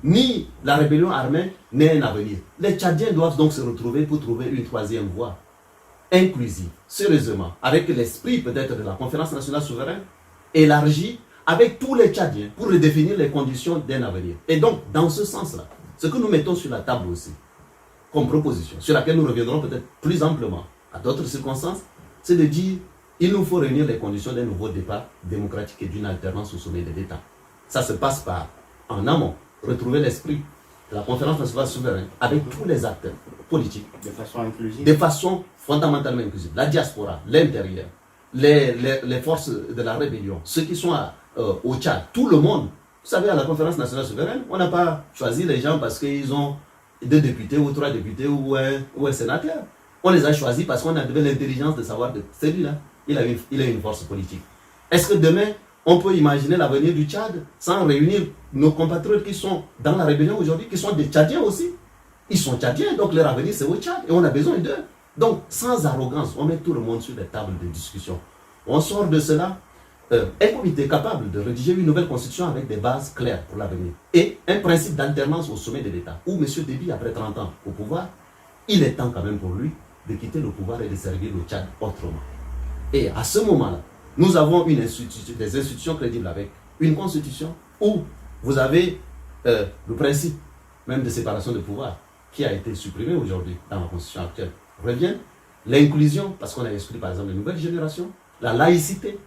ni la rébellion armée n'est un avenir. Les Tchadiens doivent donc se retrouver pour trouver une troisième voie, inclusive, sérieusement, avec l'esprit peut-être de la conférence nationale souveraine, élargie, avec tous les Tchadiens, pour redéfinir les conditions d'un avenir. Et donc, dans ce sens-là, ce que nous mettons sur la table aussi, comme proposition, sur laquelle nous reviendrons peut-être plus amplement à d'autres circonstances, c'est de dire il nous faut réunir les conditions d'un nouveau départ démocratique et d'une alternance au sommet de l'État. Ça se passe par, en amont, retrouver l'esprit de la conférence nationale souveraine avec tous les acteurs politiques. De façon inclusive. De façon fondamentalement inclusive. La diaspora, l'intérieur, les forces de la rébellion, ceux qui sont au Tchad, tout le monde. Vous savez, à la conférence nationale souveraine, on n'a pas choisi les gens parce qu'ils ont 2 députés ou 3 députés ou un sénateur. On les a choisis parce qu'on avait l'intelligence de savoir que celui-là, il a une force politique. Est-ce que demain, on peut imaginer l'avenir du Tchad sans réunir nos compatriotes qui sont dans la rébellion aujourd'hui, qui sont des Tchadiens aussi? Ils sont Tchadiens, donc leur avenir c'est au Tchad et on a besoin d'eux. Donc, sans arrogance, on met tout le monde sur les tables de discussion. On sort de cela, un comité capable de rédiger une nouvelle constitution avec des bases claires pour l'avenir. Et un principe d'alternance au sommet de l'État, où M. Déby, après 30 ans au pouvoir, il est temps quand même pour lui de quitter le pouvoir et de servir le Tchad autrement. Et à ce moment-là, nous avons des institutions crédibles avec une constitution où vous avez le principe même de séparation de pouvoir qui a été supprimé aujourd'hui dans la constitution actuelle. Revient l'inclusion, parce qu'on a exclu par exemple les nouvelles générations, la laïcité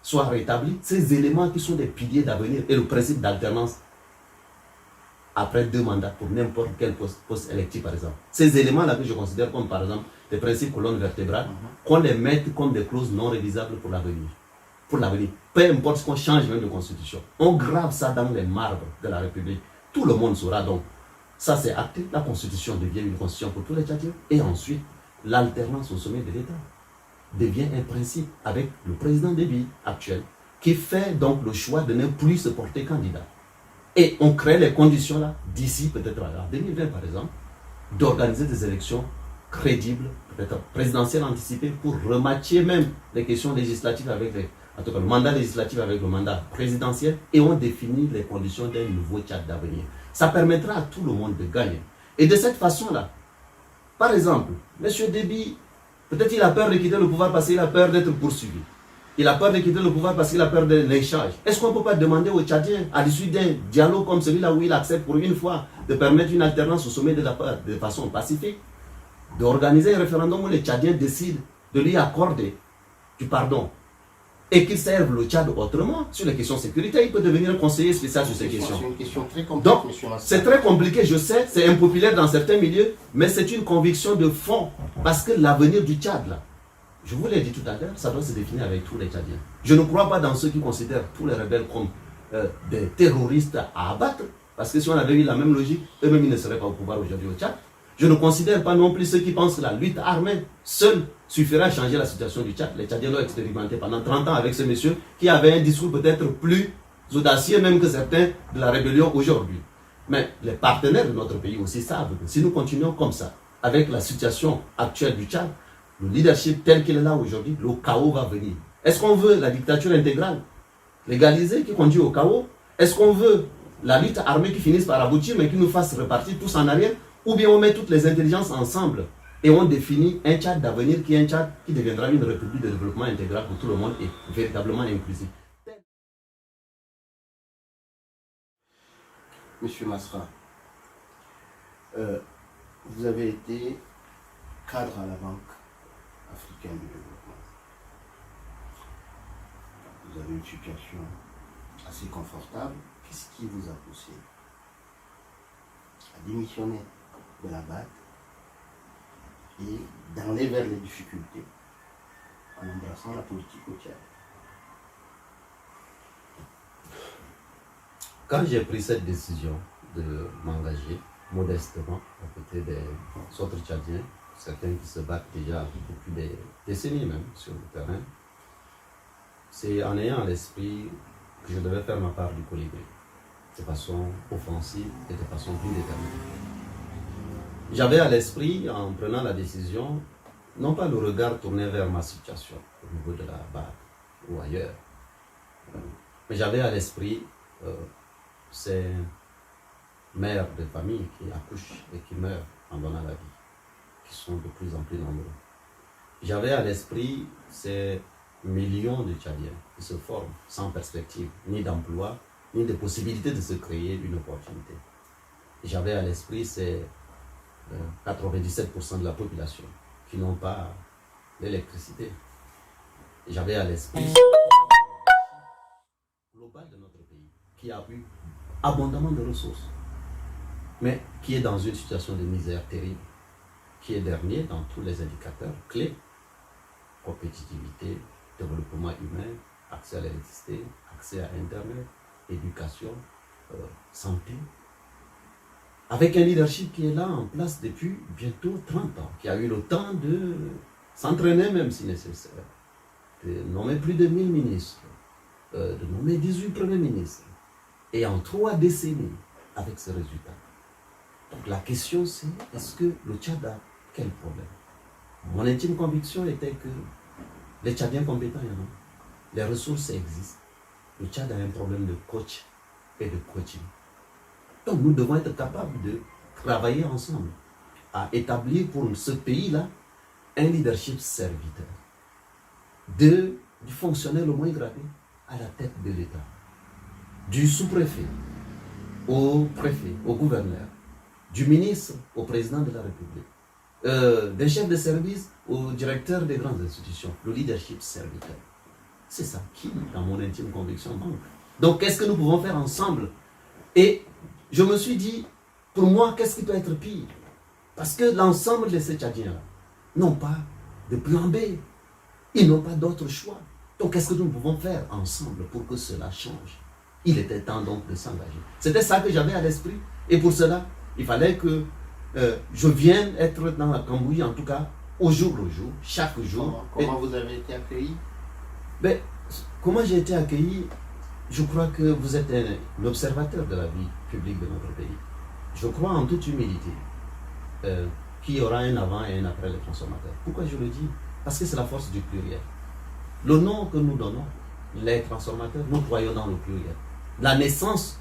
soit rétablie, ces éléments qui sont des piliers d'avenir et le principe d'alternance après 2 mandats pour n'importe quel poste électif par exemple. Ces éléments-là que je considère comme par exemple des principes colonnes vertébrales, qu'on les mette comme des clauses non révisables pour l'avenir. Pour l'avenir. Peu importe ce qu'on change même de constitution. On grave ça dans les marbres de la République. Tout le monde saura donc. Ça c'est acté, la constitution devient une constitution pour tous les Tchadiens. Et ensuite, l'alternance au sommet de l'État devient un principe avec le président Déby actuel, qui fait donc le choix de ne plus se porter candidat. Et on crée les conditions là, d'ici peut-être en 2020 par exemple, d'organiser des élections crédibles, peut-être présidentielles anticipées, pour rematcher même les questions législatives avec en tout cas le mandat législatif avec le mandat présidentiel, et on définit les conditions d'un nouveau Tchad d'avenir. Ça permettra à tout le monde de gagner. Et de cette façon-là, par exemple, M. Déby, peut-être il a peur de quitter le pouvoir parce qu'il a peur d'être poursuivi. Il a peur de quitter le pouvoir parce qu'il a peur de l'échange. Est-ce qu'on ne peut pas demander aux Tchadiens, à l'issue d'un dialogue comme celui-là où il accepte pour une fois de permettre une alternance au sommet de façon pacifique, d'organiser un référendum où les Tchadiens décident de lui accorder du pardon et qu'il serve le Tchad autrement sur les questions sécuritaires? Il peut devenir conseiller spécial sur ces questions. C'est une question très compliquée, donc, M. Massa. c'est très compliqué, je sais, c'est impopulaire dans certains milieux, mais c'est une conviction de fond, parce que l'avenir du Tchad, là, je vous l'ai dit tout à l'heure, ça doit se définir avec tous les Tchadiens. Je ne crois pas dans ceux qui considèrent tous les rebelles comme des terroristes à abattre, parce que si on avait eu la même logique, eux-mêmes ils ne seraient pas au pouvoir aujourd'hui au Tchad. Je ne considère pas non plus ceux qui pensent que la lutte armée seule suffira à changer la situation du Tchad. Les Tchadiens l'ont expérimenté pendant 30 ans avec ce monsieur qui avait un discours peut-être plus audacieux même que certains de la rébellion aujourd'hui. Mais les partenaires de notre pays aussi savent que si nous continuons comme ça, avec la situation actuelle du Tchad, le leadership tel qu'il est là aujourd'hui, le chaos va venir. Est-ce qu'on veut la dictature intégrale, légalisée, qui conduit au chaos? Est-ce qu'on veut la lutte armée qui finisse par aboutir, mais qui nous fasse repartir tous en arrière? Ou bien on met toutes les intelligences ensemble et on définit un Tchad d'avenir qui est un Tchad qui deviendra une république de développement intégral pour tout le monde et véritablement inclusif. Monsieur Masra, vous avez été cadre à la Banque africaine de développement. Vous avez une situation assez confortable. Qu'est-ce qui vous a poussé à démissionner de la BAD et d'aller vers les difficultés en embrassant la politique au Tchad? Quand j'ai pris cette décision de m'engager modestement à côté des autres Tchadiens, certains qui se battent déjà depuis des décennies même sur le terrain, c'est en ayant à l'esprit que je devais faire ma part du colibri, de façon offensive et de façon plus déterminée. J'avais à l'esprit, en prenant la décision, non pas le regard tourné vers ma situation au niveau de la BAD ou ailleurs, mais j'avais à l'esprit c'est mères de famille qui accouchent et qui meurent en donnant la vie, qui sont de plus en plus nombreux. J'avais à l'esprit ces millions de Tchadiens qui se forment sans perspective, ni d'emploi, ni de possibilité de se créer une opportunité. J'avais à l'esprit ces 97% de la population qui n'ont pas l'électricité. J'avais à l'esprit global de notre pays qui a eu abondamment de ressources, mais qui est dans une situation de misère terrible, qui est dernier dans tous les indicateurs clés: compétitivité, développement humain, accès à l'électricité, accès à Internet, éducation, santé, avec un leadership qui est là en place depuis bientôt 30 ans, qui a eu le temps de s'entraîner même si nécessaire, de nommer plus de 1000 ministres, de nommer 18 premiers ministres, et en 3 décennies avec ce résultat. Donc la question c'est, est-ce que le Tchad a quel problème? Mon intime conviction était que les Tchadiens compétents, il y en a. Les ressources existent. Le Tchad a un problème de coach et de coaching. Donc nous devons être capables de travailler ensemble à établir pour ce pays-là un leadership serviteur. Du fonctionnaire le moins gradé à la tête de l'État. Du sous-préfet au préfet, au gouverneur. Du ministre au président de la République. Des chefs de service au directeur des grandes institutions. Le leadership serviteur. C'est ça qui, dans mon intime conviction, manque. Donc qu'est-ce que nous pouvons faire ensemble? Et je me suis dit, pour moi, qu'est-ce qui peut être pire? Parce que l'ensemble de ces Tchadiens-là n'ont pas de plan B. Ils n'ont pas d'autre choix. Donc qu'est-ce que nous pouvons faire ensemble pour que cela change? Il était temps donc de s'engager. C'était ça que j'avais à l'esprit. Et pour cela, il fallait que je vienne être dans la cambouille, en tout cas, au jour le jour, chaque jour. Comment vous avez été accueilli? Ben, comment j'ai été accueilli? Je crois que vous êtes un observateur de la vie publique de notre pays. Je crois en toute humilité qu'il y aura un avant et un après les transformateurs. Pourquoi je le dis? Parce que c'est la force du pluriel. Le nom que nous donnons, les transformateurs, nous croyons dans le pluriel. La naissance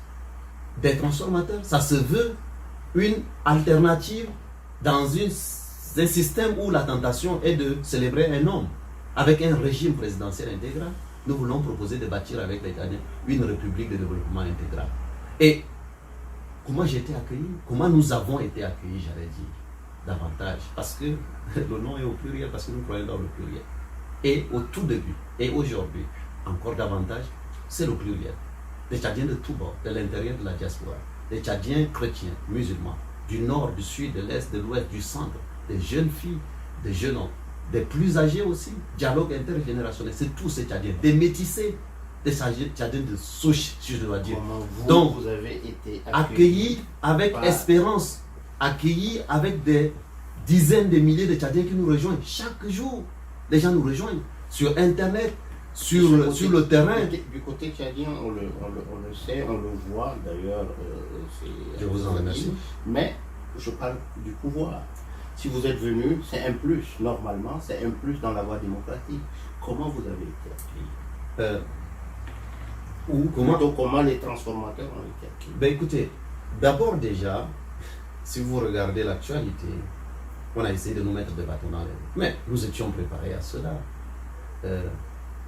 des transformateurs, ça se veut une alternative dans un système où la tentation est de célébrer un homme. Avec un régime présidentiel intégral, nous voulons proposer de bâtir avec les Tchadiens une république de développement intégral. Et comment j'ai été accueilli? Comment nous avons été accueillis, j'allais dire, davantage? Parce que le nom est au pluriel, parce que nous croyons dans le pluriel. Et au tout début, et aujourd'hui, encore davantage, c'est le pluriel. Les Tchadiens de tous bords, de l'intérieur de la diaspora, des Tchadiens chrétiens, musulmans, du nord, du sud, de l'est, de l'ouest, du centre, des jeunes filles, des jeunes hommes, des plus âgés aussi, dialogue intergénérationnel, c'est tous ces Tchadiens, des métissés, des Tchadiens de souche, si je dois dire. Donc, vous avez été accueillis avec espérance, accueillis avec des dizaines de milliers de Tchadiens qui nous rejoignent chaque jour. Les gens nous rejoignent sur Internet, sur le terrain. Du côté tchadien, on le sait, on le voit d'ailleurs. Je vous en remercie. Mais je parle du pouvoir. Si vous êtes venu, c'est un plus. Normalement, c'est un plus dans la voie démocratique. Comment vous avez été accueilli? Comment les transformateurs ont été accueillis? Ben écoutez, d'abord déjà, si vous regardez l'actualité, on a essayé de nous mettre des bâtons dans les roues. Mais nous étions préparés à cela.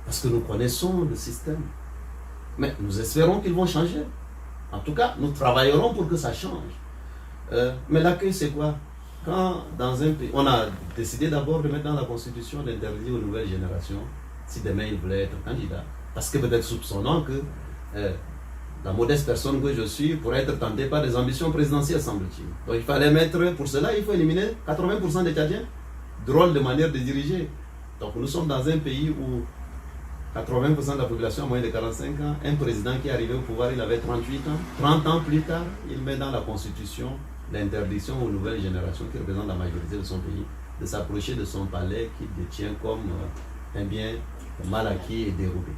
Parce que nous connaissons le système. Mais nous espérons qu'ils vont changer. En tout cas, nous travaillerons pour que ça change. Mais l'accueil, c'est quoi? Quand dans un pays, on a décidé d'abord de mettre dans la Constitution d'interdire aux nouvelles générations, si demain ils voulaient être candidats. Parce que peut-être soupçonnant que la modeste personne que je suis pourrait être tentée par des ambitions présidentielles, semble-t-il. Donc il fallait mettre, pour cela, il faut éliminer 80% des Tchadiens. Drôle de manière de diriger. Donc nous sommes dans un pays où 80% de la population a moins de 45 ans. Un président qui est arrivé au pouvoir, il avait 38 ans. 30 ans plus tard, il met dans la Constitution l'interdiction aux nouvelles générations qui représentent la majorité de son pays de s'approcher de son palais qu'il détient comme un bien mal acquis et dérobé.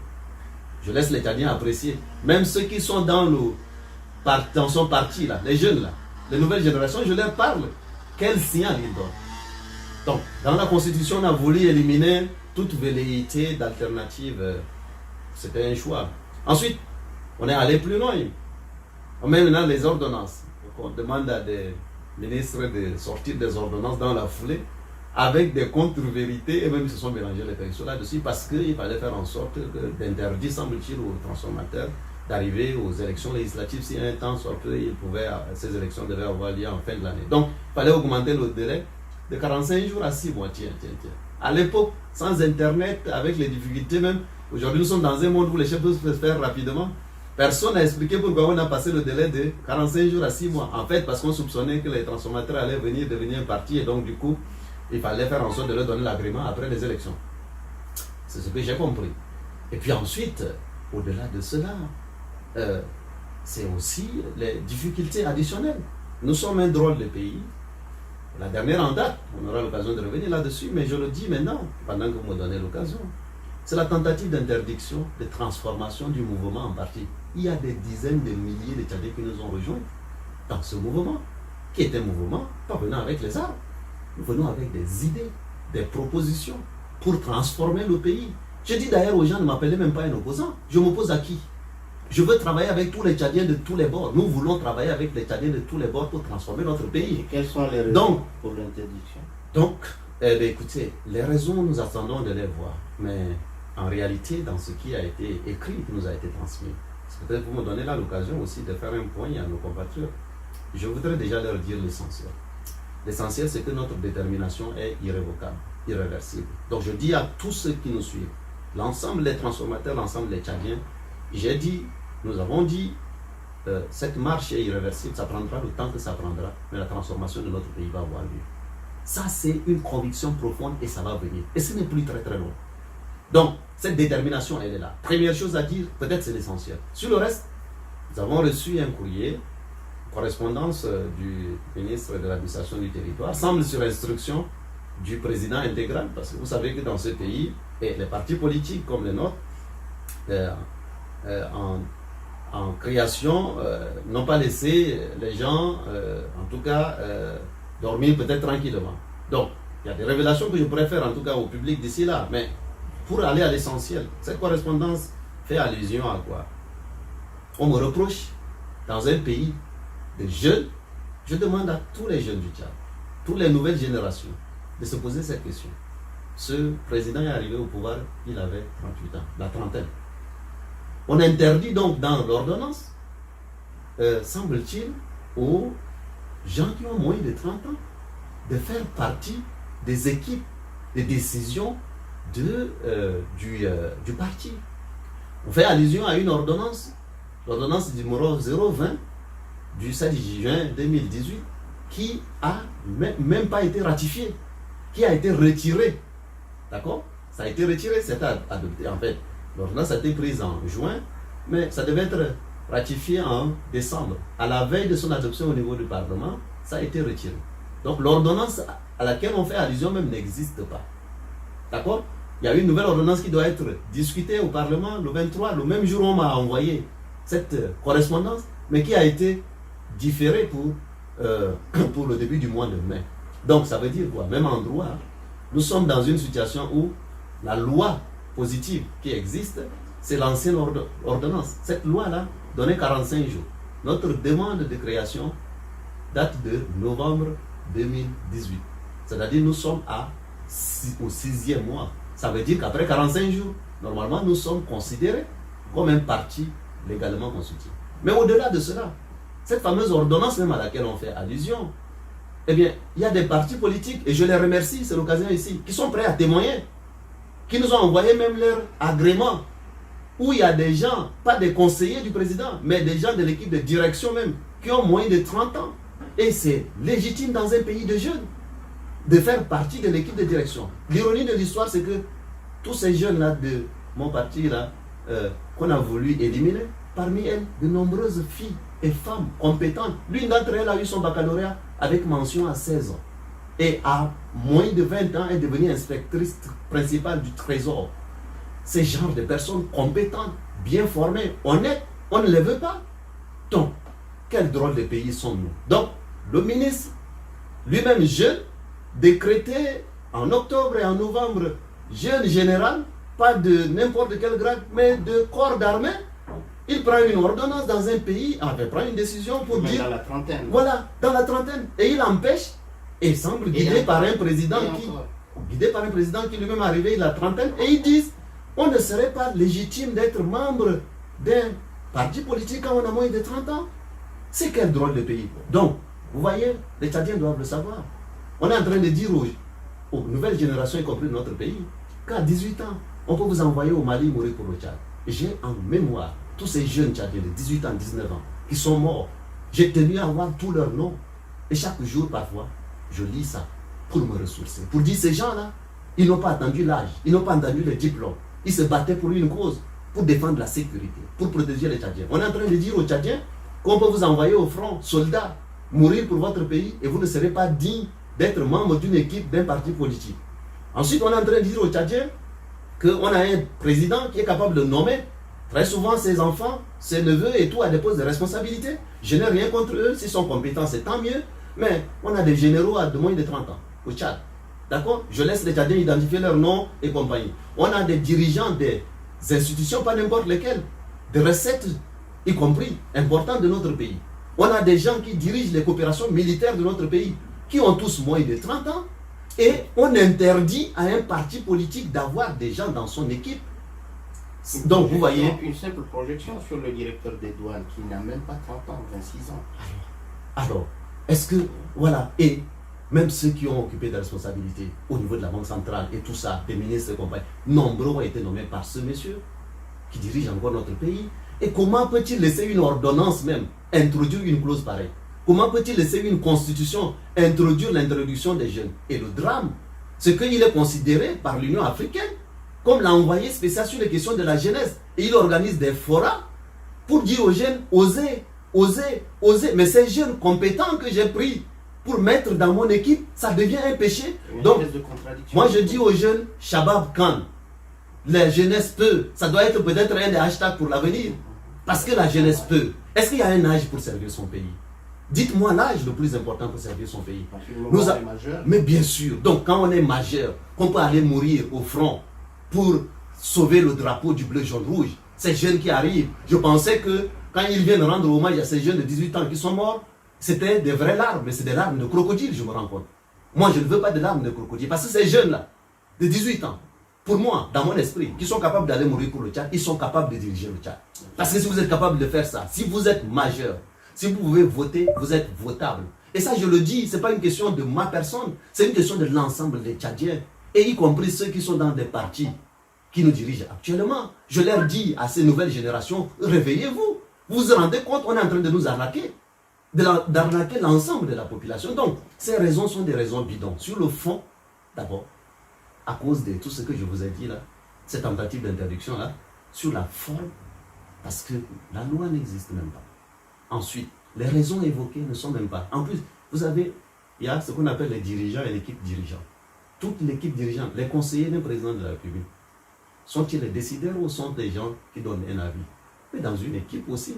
Je laisse les Tchadiens apprécier. Même ceux qui sont dans son parti, là, les jeunes, là, les nouvelles générations, je leur parle. Quel signal ils donnent? Donc, dans la Constitution, on a voulu éliminer toute velléité d'alternative. C'était un choix. Ensuite, on est allé plus loin. On met maintenant les ordonnances. qu'on demande à des ministres de sortir des ordonnances dans la foulée, avec des contre-vérités, et même ils se sont mélangés les textes là-dessus, parce qu'il fallait faire en sorte d'interdire, semble-t-il, aux transformateurs d'arriver aux élections législatives si un temps soit peu, ces élections devaient avoir lieu en fin de l'année. Donc, il fallait augmenter le délai de 45 jours à 6 mois. Tiens. À l'époque, sans Internet, avec les difficultés même, aujourd'hui nous sommes dans un monde où les choses peuvent se faire rapidement. Personne n'a expliqué pourquoi on a passé le délai de 45 jours à 6 mois. En fait, parce qu'on soupçonnait que les transformateurs allaient venir devenir un parti et donc du coup, il fallait faire en sorte de leur donner l'agrément après les élections. C'est ce que j'ai compris. Et puis ensuite, au-delà de cela, c'est aussi les difficultés additionnelles. Nous sommes un drôle de pays. La dernière en date, on aura l'occasion de revenir là-dessus, mais je le dis maintenant, pendant que vous me donnez l'occasion. C'est la tentative d'interdiction, de transformation du mouvement en parti. Il y a des dizaines de milliers de Tchadiens qui nous ont rejoints dans ce mouvement, qui est un mouvement pas venant avec les armes. Nous venons avec des idées, des propositions pour transformer le pays. Je dis d'ailleurs aux gens, ne m'appelez même pas un opposant. Je m'oppose à qui? Je veux travailler avec tous les Tchadiens de tous les bords. Nous voulons travailler avec les Tchadiens de tous les bords pour transformer notre pays. Et quelles sont les raisons pour l'interdiction? Donc, écoutez, les raisons, nous attendons de les voir. Mais en réalité, dans ce qui a été écrit, qui nous a été transmis, c'est peut-être pour me donner là l'occasion aussi de faire un point à nos compatriotes. Je voudrais déjà leur dire l'essentiel. L'essentiel, c'est que notre détermination est irrévocable, irréversible. Donc, je dis à tous ceux qui nous suivent, l'ensemble des transformateurs, l'ensemble des Tchadiens, j'ai dit, nous avons dit, cette marche est irréversible, ça prendra le temps que ça prendra, mais la transformation de notre pays va avoir lieu. Ça, c'est une conviction profonde et ça va venir. Et ce n'est plus très très long. Donc, cette détermination, elle est là. Première chose à dire, peut-être c'est l'essentiel. Sur le reste, nous avons reçu un courrier, correspondance du ministre de l'administration du territoire, semble sur instruction du président intégral, parce que vous savez que dans ce pays, et les partis politiques comme les nôtres, en création, n'ont pas laissé les gens, en tout cas, dormir peut-être tranquillement. Donc, il y a des révélations que je pourrais faire, en tout cas, au public d'ici là, mais pour aller à l'essentiel, cette correspondance fait allusion à quoi? On me reproche, dans un pays de jeunes, je demande à tous les jeunes du Tchad, toutes les nouvelles générations, de se poser cette question. Ce président est arrivé au pouvoir, il avait 38 ans, la trentaine. On interdit donc dans l'ordonnance, semble-t-il, aux gens qui ont moins de 30 ans de faire partie des équipes de décision du parti. On fait allusion à une ordonnance, l'ordonnance numéro 020 du 7 juin 2018, qui a même pas été ratifiée, qui a été retirée. D'accord? Ça a été retiré, c'est adopté. En fait, l'ordonnance a été prise en juin, mais ça devait être ratifié en décembre. À la veille de son adoption au niveau du Parlement, ça a été retiré. Donc l'ordonnance à laquelle on fait allusion même n'existe pas. D'accord? Il y a une nouvelle ordonnance qui doit être discutée au Parlement le 23, le même jour où on m'a envoyé cette correspondance, mais qui a été différée pour le début du mois de mai. Donc ça veut dire quoi? Même en droit, nous sommes dans une situation où la loi positive qui existe, c'est l'ancienne ordonnance. Cette loi-là donnait 45 jours. Notre demande de création date de novembre 2018. C'est-à-dire nous sommes au 6e mois. Ça veut dire qu'après 45 jours, normalement, nous sommes considérés comme un parti légalement constitué. Mais au-delà de cela, cette fameuse ordonnance même à laquelle on fait allusion, eh bien, il y a des partis politiques, et je les remercie, c'est l'occasion ici, qui sont prêts à témoigner, qui nous ont envoyé même leur agrément, où il y a des gens, pas des conseillers du président, mais des gens de l'équipe de direction même, qui ont moins de 30 ans. Et c'est légitime dans un pays de jeunes de faire partie de l'équipe de direction. L'ironie de l'histoire, c'est que tous ces jeunes-là de mon parti-là, qu'on a voulu éliminer, parmi elles, de nombreuses filles et femmes compétentes. L'une d'entre elles a eu son baccalauréat avec mention à 16 ans. Et à moins de 20 ans, elle est devenue inspectrice principale du Trésor. Ces genres de personnes compétentes, bien formées, honnêtes, on ne les veut pas. Donc, quel drôle de pays sommes-nous? Donc, le ministre, lui-même jeune, décrété en octobre et en novembre, jeune général, pas de n'importe quel grade, mais de corps d'armée, Il prend une ordonnance dans un pays, il prend une décision pour Même dire... dans la trentaine. Voilà, dans la trentaine. Et il empêche, et il semble guidé par un président qui lui-même est arrivé à la trentaine, et ils disent, on ne serait pas légitime d'être membre d'un parti politique quand on a moins de 30 ans. C'est quel drôle de pays. Donc, vous voyez, les Tchadiens doivent le savoir. On est en train de dire aux nouvelles générations, y compris de notre pays, qu'à 18 ans, on peut vous envoyer au Mali mourir pour le Tchad. Et j'ai en mémoire tous ces jeunes Tchadiens de 18 ans, 19 ans, qui sont morts. J'ai tenu à avoir tous leurs noms. Et chaque jour, parfois, je lis ça pour me ressourcer. Pour dire, ces gens-là, ils n'ont pas attendu l'âge, ils n'ont pas attendu le diplôme. Ils se battaient pour une cause, pour défendre la sécurité, pour protéger les Tchadiens. On est en train de dire aux Tchadiens qu'on peut vous envoyer au front, soldats, mourir pour votre pays, et vous ne serez pas digne d'être membre d'une équipe, d'un parti politique. Ensuite, on est en train de dire aux Tchadiens qu'on a un président qui est capable de nommer très souvent ses enfants, ses neveux et tout à des postes de responsabilité. Je n'ai rien contre eux, s'ils sont compétents, c'est tant mieux. Mais on a des généraux de moins de 30 ans au Tchad. D'accord? Je laisse les Tchadiens identifier leurs noms et compagnie. On a des dirigeants des institutions, pas n'importe lesquelles, des recettes, y compris importantes de notre pays. On a des gens qui dirigent les coopérations militaires de notre pays, qui ont tous moins de 30 ans. Et on interdit à un parti politique d'avoir des gens dans son équipe. Donc vous voyez... Une simple projection sur le directeur des douanes qui n'a même pas 30 ans, 26 ans. Alors, est-ce que... Voilà. Et même ceux qui ont occupé des responsabilités au niveau de la Banque centrale et tout ça, des ministres et compagnie, nombreux ont été nommés par ce monsieur qui dirige encore notre pays. Et comment peut-il laisser une ordonnance même introduire une clause pareille? Comment peut-il laisser une constitution introduire l'introduction des jeunes? Et le drame, c'est qu'il est considéré par l'Union africaine comme l'envoyé spécial sur les questions de la jeunesse. Et il organise des forats pour dire aux jeunes, osez, osez, osez. Mais ces jeunes compétents que j'ai pris pour mettre dans mon équipe, ça devient un péché. Donc, moi je dis aux jeunes, Shabab Khan, la jeunesse peut. Ça doit être peut-être un des hashtags pour l'avenir. Parce que la jeunesse peut. Est-ce qu'il y a un âge pour servir son pays? Dites-moi l'âge le plus important pour servir son pays. Mais bien sûr. Donc quand on est majeur, qu'on peut aller mourir au front pour sauver le drapeau du bleu, jaune, rouge. Ces jeunes qui arrivent, je pensais que quand ils viennent rendre hommage à ces jeunes de 18 ans qui sont morts, c'était des vraies larmes, mais c'est des larmes de crocodile, je me rends compte. Moi, je ne veux pas de larmes de crocodile, parce que ces jeunes-là, de 18 ans, pour moi, dans mon esprit, qui sont capables d'aller mourir pour le Tchad, ils sont capables de diriger le Tchad. Parce que si vous êtes capable de faire ça, si vous êtes majeur, si vous pouvez voter, vous êtes votable. Et ça, je le dis, ce n'est pas une question de ma personne, c'est une question de l'ensemble des Tchadiens, et y compris ceux qui sont dans des partis qui nous dirigent actuellement. Je leur dis à ces nouvelles générations, réveillez-vous. Vous vous rendez compte, on est en train de nous arnaquer, d'arnaquer l'ensemble de la population. Donc, ces raisons sont des raisons bidons. Sur le fond, d'abord, à cause de tout ce que je vous ai dit là, cette tentative d'interdiction là, sur la forme, parce que la loi n'existe même pas. Ensuite, les raisons évoquées ne sont même pas. En plus, vous savez, il y a ce qu'on appelle les dirigeants et l'équipe dirigeante. Toute l'équipe dirigeante, les conseillers du président de la République, sont-ils les décideurs ou sont des gens qui donnent un avis? Mais dans une équipe aussi,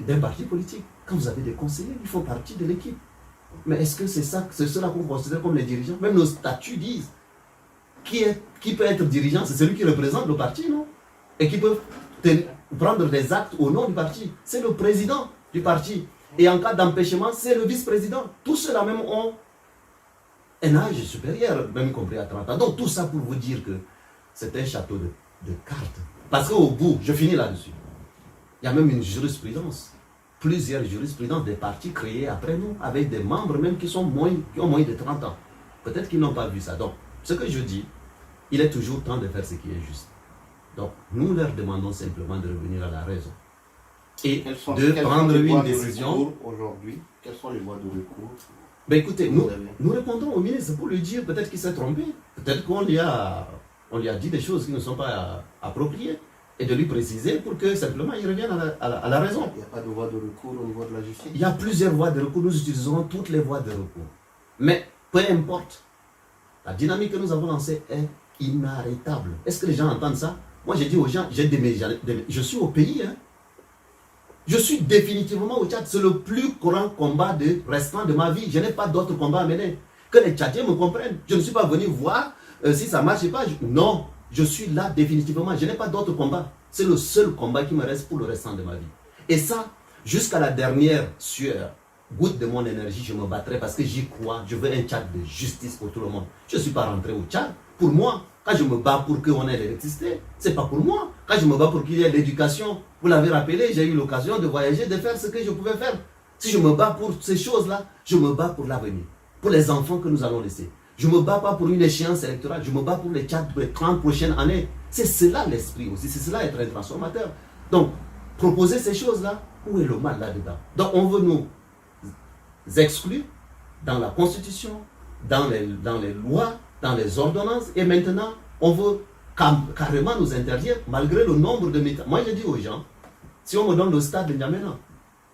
d'un parti politique, quand vous avez des conseillers, ils font partie de l'équipe. Mais est-ce que c'est ça, c'est cela qu'on considère comme les dirigeants? Même nos statuts disent qui peut être dirigeant, c'est celui qui représente le parti, non? Et qui peut prendre des actes au nom du parti. C'est le président du parti. Et en cas d'empêchement, c'est le vice-président. Tous ceux-là même ont un âge supérieur, même compris à 30 ans. Donc tout ça pour vous dire que c'est un château de cartes. Parce qu'au bout, je finis là-dessus, il y a même une jurisprudence. Plusieurs jurisprudences des partis créés après nous, avec des membres même qui ont moins de 30 ans. Peut-être qu'ils n'ont pas vu ça. Donc, ce que je dis, il est toujours temps de faire ce qui est juste. Donc, nous leur demandons simplement de revenir à la raison. Et de prendre une décision. Aujourd'hui, quelles sont les voies de recours? Ben écoutez, nous répondons au ministre pour lui dire peut-être qu'il s'est trompé. Peut-être qu'on lui a dit des choses qui ne sont pas appropriées. Et de lui préciser pour que simplement il revienne à la raison. Il n'y a pas de voie de recours au niveau de la justice? Il y a plusieurs voies de recours. Nous utiliserons toutes les voies de recours. Mais peu importe, la dynamique que nous avons lancée est inarrêtable. Est-ce que les gens entendent ça? Moi, j'ai dit aux gens, je suis au pays. Hein. Je suis définitivement au Tchad. C'est le plus grand combat restant de ma vie. Je n'ai pas d'autre combat à mener. Que les Tchadiens me comprennent. Je ne suis pas venu voir si ça marche ou pas. Non, je suis là définitivement. Je n'ai pas d'autre combat. C'est le seul combat qui me reste pour le restant de ma vie. Et ça, jusqu'à la dernière sueur, goutte de mon énergie, je me battrai parce que j'y crois. Je veux un Tchad de justice pour tout le monde. Je ne suis pas rentré au Tchad pour moi. Quand je me bats pour qu'on ait l'électricité, ce n'est pas pour moi. Quand je me bats pour qu'il y ait l'éducation, vous l'avez rappelé, j'ai eu l'occasion de voyager, de faire ce que je pouvais faire. Si je me bats pour ces choses-là, je me bats pour l'avenir, pour les enfants que nous allons laisser. Je ne me bats pas pour une échéance électorale, je me bats pour les Tchad pour les 30 prochaines années. C'est cela l'esprit aussi, c'est cela être un transformateur. Donc, proposer ces choses-là, où est le mal là-dedans? Donc, on veut nous exclure dans la Constitution, dans les lois, dans les ordonnances, et maintenant, on veut carrément nous interdire, malgré le nombre de militants. Moi, je dis aux gens, si on me donne le stade de N'Djamena,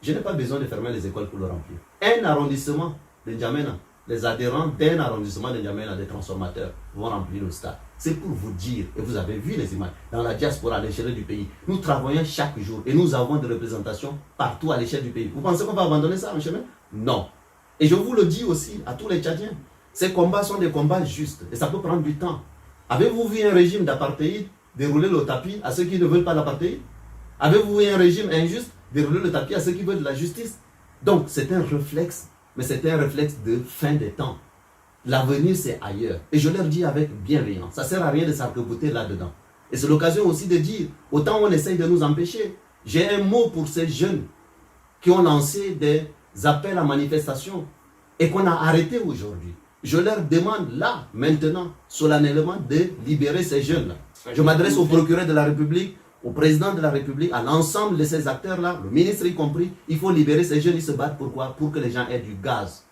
je n'ai pas besoin de fermer les écoles pour le remplir. Un arrondissement de N'Djamena, les adhérents d'un arrondissement de N'Djamena, des transformateurs, vont remplir le stade. C'est pour vous dire, et vous avez vu les images, dans la diaspora, à l'échelle du pays, nous travaillons chaque jour et nous avons des représentations partout à l'échelle du pays. Vous pensez qu'on va abandonner ça en chemin? Non. Et je vous le dis aussi à tous les Tchadiens, ces combats sont des combats justes et ça peut prendre du temps. Avez-vous vu un régime d'apartheid dérouler le tapis à ceux qui ne veulent pas l'apartheid? Avez-vous vu un régime injuste dérouler le tapis à ceux qui veulent de la justice? Donc c'est un réflexe, mais c'est un réflexe de fin des temps. L'avenir c'est ailleurs. Et je leur dis avec bienveillance, ça ne sert à rien de s'arc-bouter là-dedans. Et c'est l'occasion aussi de dire, autant on essaye de nous empêcher. J'ai un mot pour ces jeunes qui ont lancé des appels à manifestation et qu'on a arrêté aujourd'hui. Je leur demande là, maintenant, solennellement, de libérer ces jeunes-là. Je m'adresse au procureur de la République, au président de la République, à l'ensemble de ces acteurs-là, le ministre y compris. Il faut libérer ces jeunes, ils se battent pourquoi? Pour que les gens aient du gaz.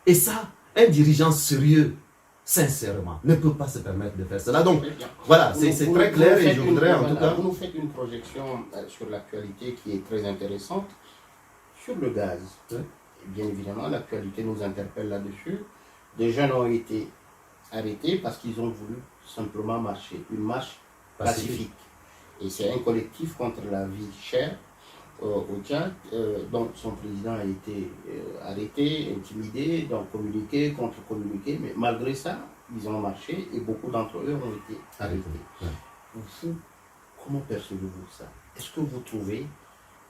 Et ça, un dirigeant sérieux, sincèrement, ne peut pas se permettre de faire cela. Donc, voilà, c'est très clair et je voudrais en tout cas... Vous nous faites une projection sur l'actualité qui est très intéressante. Sur le gaz, bien évidemment, l'actualité nous interpelle là-dessus. Des jeunes ont été arrêtés parce qu'ils ont voulu simplement marcher, une marche pacifique. Et c'est un collectif contre la vie chère au Tchad. Donc son président a été arrêté, intimidé, donc communiqué, contre-communiqué. Mais malgré ça, ils ont marché et beaucoup d'entre eux ont été arrêtés. Vous, comment percevez-vous ça? Est-ce que vous trouvez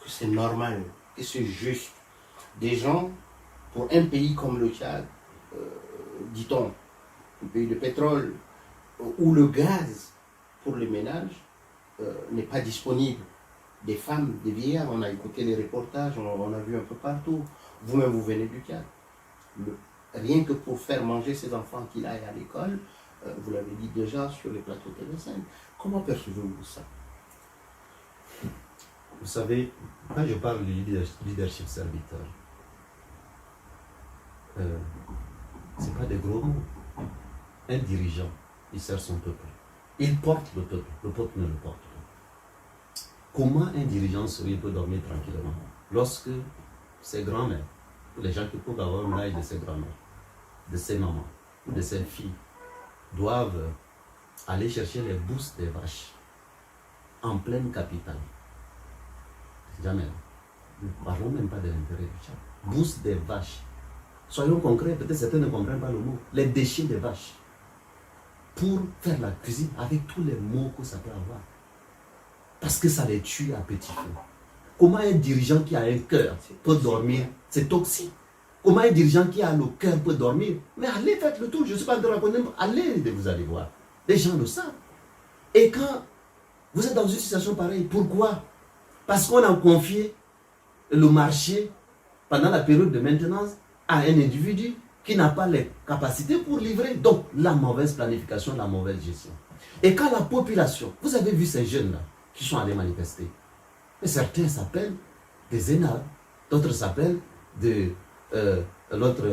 que c'est normal, que c'est juste? Des gens, pour un pays comme le Tchad, dit-on, un pays de pétrole, où le gaz pour les ménages n'est pas disponible. Des femmes, des vieillards, on a écouté les reportages, on a vu un peu partout. Vous-même, vous venez du Tchad. Rien que pour faire manger ses enfants qu'il aille à l'école, vous l'avez dit déjà sur les plateaux TV5. Comment percevez-vous ça? Vous savez, quand je parle du leadership serviteur, ce n'est pas des gros mots. Un dirigeant, il sert son peuple. Il porte le peuple ne le porte pas. Comment un dirigeant sérieux peut dormir tranquillement lorsque ses grands-mères, ou les gens qui peuvent avoir l'âge de ses grands-mères, de ses mamans, ou de ses filles, doivent aller chercher les bourses des vaches en pleine capitale? Jamais. Nous ne parlons même pas de l'intérêt du Tchad. Bourse des vaches. Soyons concrets, peut-être certains ne comprennent pas le mot. Les déchets des vaches. Pour faire la cuisine avec tous les maux que ça peut avoir. Parce que ça les tue à petit feu. Comment un dirigeant qui a un cœur peut dormir? C'est toxique. Comment un dirigeant qui a le cœur peut dormir? Mais allez, faites le tour. Je ne suis pas en train de raconter. Allez, vous allez voir. Les gens le savent. Et quand vous êtes dans une situation pareille, pourquoi? Parce qu'on a confié le marché pendant la période de maintenance à un individu qui n'a pas les capacités pour livrer. Donc, la mauvaise planification, la mauvaise gestion. Et quand la population, vous avez vu ces jeunes-là qui sont allés manifester, et certains s'appellent des ENA, d'autres s'appellent de l'autre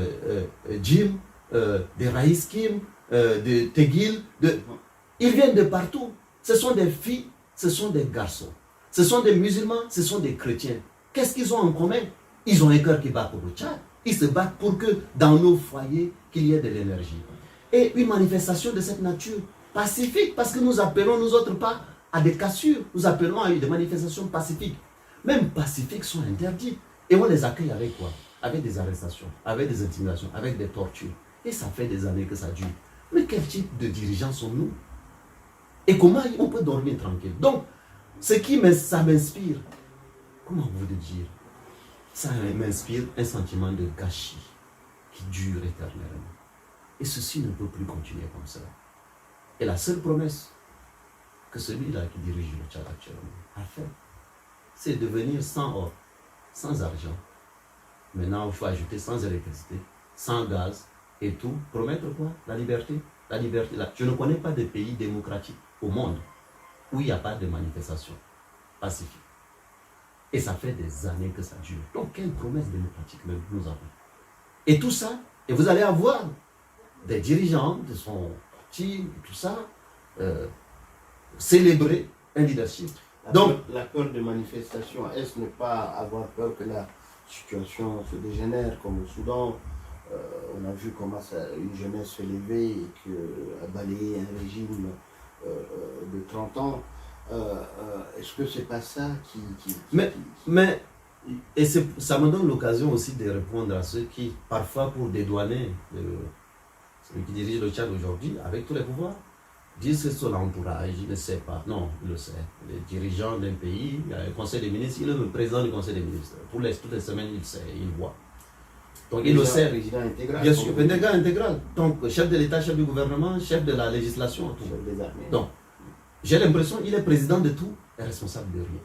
Jim, de Raïs Kim, de Tegil, ils viennent de partout. Ce sont des filles, ce sont des garçons. Ce sont des musulmans, ce sont des chrétiens. Qu'est-ce qu'ils ont en commun? Ils ont un cœur qui bat pour le Tchad. Ils se battent pour que dans nos foyers, qu'il y ait de l'énergie. Et une manifestation de cette nature, pacifique, parce que nous appelons nous autres pas à des cassures, nous appelons à des manifestations pacifiques. Même pacifiques sont interdites. Et on les accueille avec quoi? Avec des arrestations, avec des intimidations, avec des tortures. Et ça fait des années que ça dure. Mais quel type de dirigeants sommes-nous? Et comment on peut dormir tranquille? Donc, Ça m'inspire, comment vous le dire, ça m'inspire un sentiment de gâchis qui dure éternellement. Et ceci ne peut plus continuer comme ça. Et la seule promesse que celui-là qui dirige le Tchad actuellement a fait, c'est de devenir sans or, sans argent. Maintenant, il faut ajouter sans électricité, sans gaz et tout. Promettre quoi? La liberté. La liberté. Je ne connais pas de pays démocratique au monde où il n'y a pas de manifestation pacifique. Et ça fait des années que ça dure. Donc, quelle promesse démocratique nous avons? Et tout ça, et vous allez avoir des dirigeants de son parti, tout ça, célébrer un leadership. La peur de manifestation, est-ce ne pas avoir peur que la situation se dégénère comme au Soudan? On a vu comment une jeunesse se levait et a balayé un régime de 30 ans. Est-ce que c'est pas ça et ça me donne l'occasion aussi de répondre à ceux qui, parfois pour dédouaner celui qui dirige le Tchad aujourd'hui, avec tous les pouvoirs, disent que c'est son entourage, il ne sait pas. Non, il le sait. Les dirigeants d'un pays, il y a un conseil des ministres, il est le président du conseil des ministres. Toutes les semaines, il sait, il voit. Donc il le sait. Président intégral. Bien sûr, président intégral. Donc chef de l'État, chef du gouvernement, chef de la législation. Tout. Chef des armées. Donc, j'ai l'impression qu'il est président de tout et responsable de rien.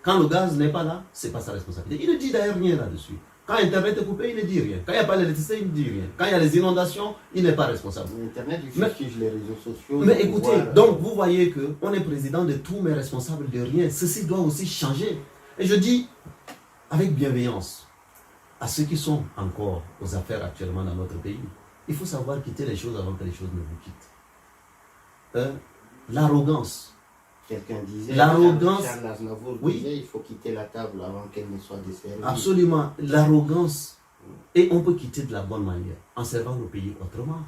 Quand le gaz n'est pas là, ce n'est pas sa responsabilité. Il ne dit d'ailleurs rien là-dessus. Quand Internet est coupé, il ne dit rien. Quand il n'y a pas d'électricité, il ne dit rien. Quand il y a les inondations, il n'est pas responsable. Internet, il fustige les réseaux sociaux. Mais écoutez, donc vous voyez qu'on est président de tout, mais responsable de rien. Ceci doit aussi changer. Et je dis, avec bienveillance, à ceux qui sont encore aux affaires actuellement dans notre pays, il faut savoir quitter les choses avant que les choses ne vous quittent. L'arrogance. Quelqu'un disait, l'arrogance, Charles Aznavour disait, il faut quitter la table avant qu'elle ne soit desservie. Absolument, l'arrogance. Et on peut quitter de la bonne manière, en servant le pays autrement.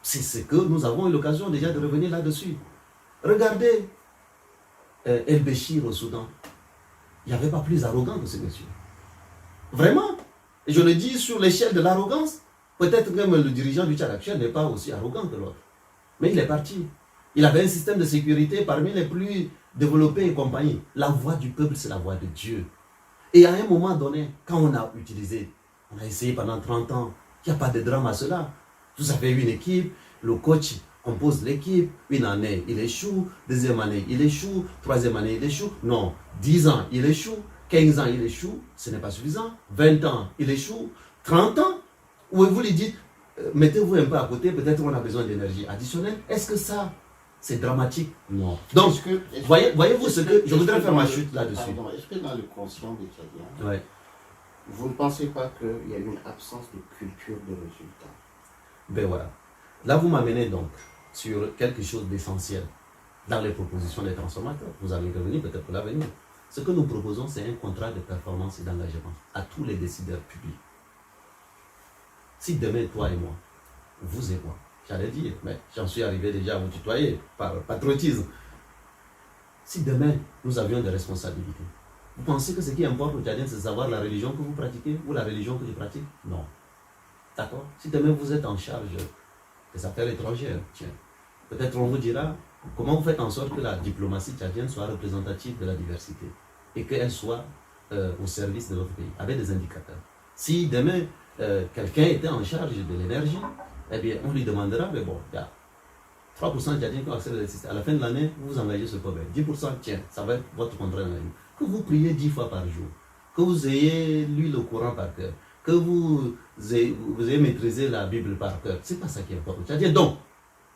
C'est ce que nous avons eu l'occasion déjà de revenir là-dessus. Regardez El Béchir au Soudan. Il n'y avait pas plus arrogant que ce monsieur. Vraiment. Et je le dis sur l'échelle de l'arrogance. Peut-être même le dirigeant du Tchad actuel n'est pas aussi arrogant que l'autre. Mais il est parti. Il avait un système de sécurité parmi les plus développés et compagnie. La voix du peuple, c'est la voix de Dieu. Et à un moment donné, quand on a essayé pendant 30 ans, il n'y a pas de drame à cela. Vous avez une équipe, le coach compose l'équipe, une année il échoue, deuxième année il échoue, troisième année il échoue. Non, 10 ans il échoue, 15 ans il échoue, ce n'est pas suffisant. 20 ans il échoue, 30 ans, où vous lui dites, mettez-vous un peu à côté, peut-être on a besoin d'énergie additionnelle. Est-ce que ça, c'est dramatique? Non. Donc, voyez-vous ce que... Je voudrais faire ma chute là-dessus. Est-ce que dans le conscient des Tchadiens, ouais, vous ne pensez pas qu'il y a une absence de culture de résultat? Ben voilà. Là, vous m'amenez donc sur quelque chose d'essentiel dans les propositions des transformateurs. Vous allez revenir peut-être pour l'avenir. Ce que nous proposons, c'est un contrat de performance et d'engagement à tous les décideurs publics. Si demain, toi et moi, vous et moi, j'allais dire, mais j'en suis arrivé déjà à vous tutoyer par patriotisme. Si demain, nous avions des responsabilités, vous pensez que ce qui importe aux Tchadiens, c'est de savoir la religion que vous pratiquez ou la religion que je pratique? Non. D'accord? Si demain vous êtes en charge des affaires étrangères, tiens, peut-être on vous dira comment vous faites en sorte que la diplomatie tchadienne soit représentative de la diversité et qu'elle soit au service de notre pays, avec des indicateurs. Si demain, quelqu'un était en charge de l'énergie, eh bien, on lui demandera, mais bon, il y a 3% de Tchadiens qui ont accès à l'électricité. À la fin de l'année, vous vous engagez ce problème. 10%, tiens, ça va être votre contrat d'engagement. Que vous priez 10 fois par jour, que vous ayez lu le Coran par cœur, que vous ayez maîtrisé la Bible par cœur. Ce n'est pas ça qui est important. C'est-à-dire, donc,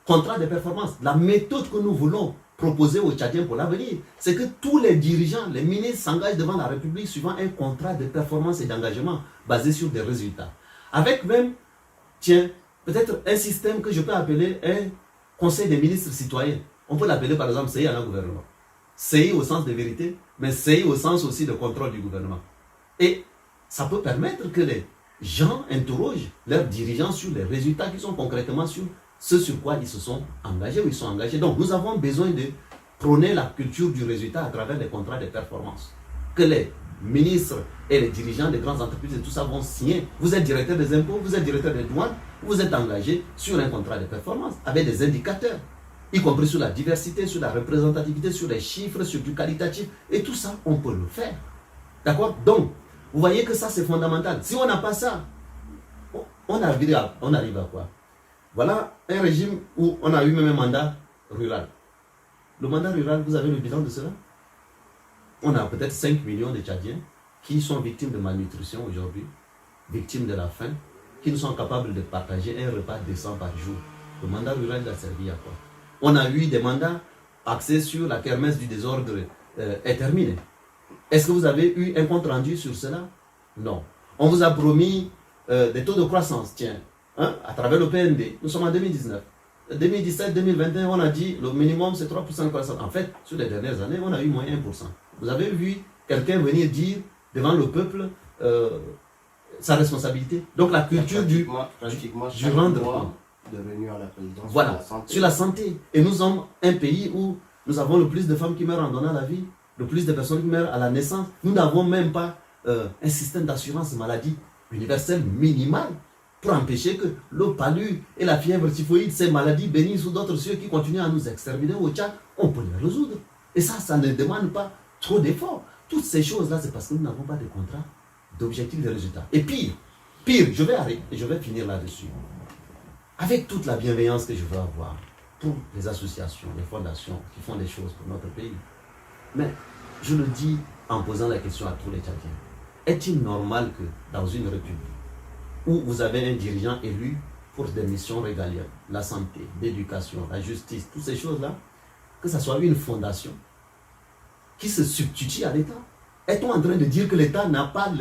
contrat de performance, la méthode que nous voulons proposer aux Tchadiens pour l'avenir, c'est que tous les dirigeants, les ministres s'engagent devant la République suivant un contrat de performance et d'engagement basé sur des résultats. Avec même, tiens, peut-être un système que je peux appeler un conseil des ministres citoyens. On peut l'appeler par exemple CI à un gouvernement. CI au sens de vérité, mais CI au sens aussi de contrôle du gouvernement. Et ça peut permettre que les gens interrogent leurs dirigeants sur les résultats qui sont concrètement sur ce sur quoi ils se sont engagés ou ils sont engagés. Donc nous avons besoin de prôner la culture du résultat à travers les contrats de performance. Que les ministres et les dirigeants des grandes entreprises et tout ça vont signer. Vous êtes directeur des impôts, vous êtes directeur des douanes, vous êtes engagé sur un contrat de performance avec des indicateurs. y compris sur la diversité, sur la représentativité, sur les chiffres, sur du qualitatif. Et tout ça, on peut le faire. D'accord? Donc, vous voyez que ça, c'est fondamental. Si on n'a pas ça, on arrive à quoi? Voilà un régime où on a eu même un mandat rural. Le mandat rural, vous avez le bilan de cela? On a peut-être 5 millions de Tchadiens qui sont victimes de malnutrition aujourd'hui, victimes de la faim, qui ne sont capables de partager un repas décent par jour. Le mandat rural a servi à quoi? On a eu des mandats axés sur la kermesse du désordre est terminée. Est-ce que vous avez eu un compte rendu sur cela? Non. On vous a promis des taux de croissance, tiens, hein, à travers le PNB. Nous sommes en 2019. 2017-2021, on a dit le minimum c'est 3% de croissance. En fait, sur les dernières années, on a eu moins 1%. Vous avez vu quelqu'un venir dire devant le peuple sa responsabilité. Donc la culture du rendre de venue à la présidence. Voilà, sur la santé. Et nous sommes un pays où nous avons le plus de femmes qui meurent en donnant la vie, le plus de personnes qui meurent à la naissance. Nous n'avons même pas un système d'assurance maladie universel minimal pour empêcher que le palu et la fièvre typhoïde, ces maladies bénissent ou d'autres cieux qui continuent à nous exterminer au Tchad, on peut les résoudre. Et ça ne demande pas trop d'efforts. Toutes ces choses-là, c'est parce que nous n'avons pas de contrat d'objectifs de résultats. Et pire, je vais arrêter et je vais finir là-dessus. Avec toute la bienveillance que je veux avoir pour les associations, les fondations qui font des choses pour notre pays. Mais je le dis en posant la question à tous les Tchadiens. Est-il normal que dans une république où vous avez un dirigeant élu pour des missions régaliennes, la santé, l'éducation, la justice, toutes ces choses-là, que ce soit une fondation qui se substitue à l'État? Est-on en train de dire que l'État n'a pas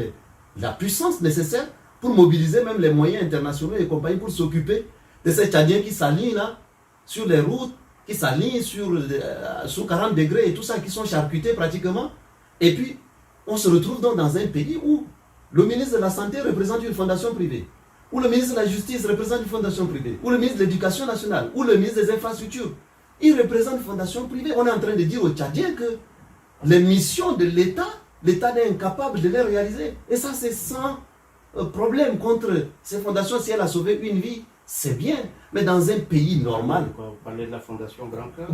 la puissance nécessaire pour mobiliser même les moyens internationaux et compagnie pour s'occuper de ces Tchadiens qui s'alignent là, sur les routes, qui s'alignent sous 40 degrés et tout ça, qui sont charcutés pratiquement? Et puis, on se retrouve donc dans un pays où le ministre de la Santé représente une fondation privée, où le ministre de la Justice représente une fondation privée, où le ministre de l'Éducation nationale, ou le ministre des Infrastructures, il représente une fondation privée. On est en train de dire aux Tchadiens que les missions de l'État, l'État est incapable de les réaliser. Et ça, c'est sans problème contre ces fondations. Si elle a sauvé une vie, c'est bien. Mais dans un pays normal... Vous parlez de la fondation Grand Cœur?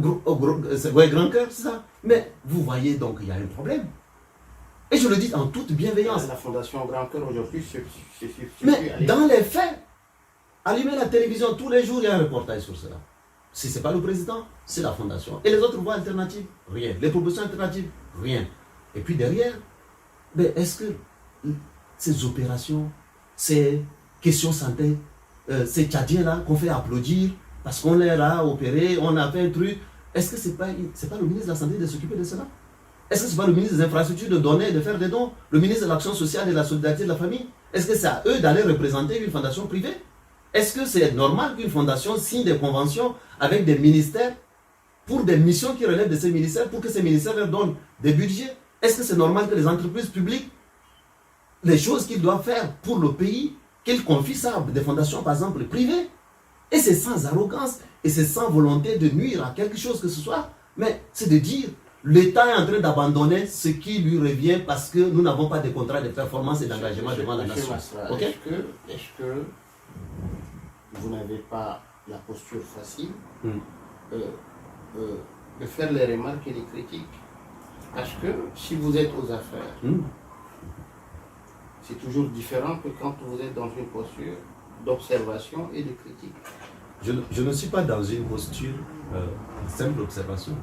Oui, Grand Cœur, c'est ça. Mais vous voyez donc qu'il y a un problème. Et je le dis en toute bienveillance. La fondation Grand Cœur aujourd'hui, mais dans les faits, allumez la télévision, tous les jours, il y a un reportage sur cela. Si ce n'est pas le président, c'est la fondation. Et les autres voies alternatives? Rien. Les propositions alternatives? Rien. Et puis derrière, mais est-ce que ces opérations, ces questions santé, ces Tchadiens-là qu'on fait applaudir parce qu'on les a opérés, on a fait un truc, est-ce que ce n'est pas le ministre de la Santé de s'occuper de cela? Est-ce que ce n'est pas le ministre des Infrastructures de donner, de faire des dons? Le ministre de l'Action sociale et de la solidarité de la famille? Est-ce que c'est à eux d'aller représenter une fondation privée? Est-ce que c'est normal qu'une fondation signe des conventions avec des ministères pour des missions qui relèvent de ces ministères, pour que ces ministères leur donnent des budgets? Est-ce que c'est normal que les entreprises publiques, les choses qu'ils doivent faire pour le pays, qu'ils confient ça à des fondations, par exemple, privées? Et c'est sans arrogance, et c'est sans volonté de nuire à quelque chose que ce soit, mais c'est de dire, l'État est en train d'abandonner ce qui lui revient parce que nous n'avons pas de contrat de performance et d'engagement devant la nation. Okay? Est-ce que vous n'avez pas la posture facile de faire les remarques et les critiques? Parce que si vous êtes aux affaires, c'est toujours différent que quand vous êtes dans une posture d'observation et de critique. Je ne suis pas dans une posture de simple observation.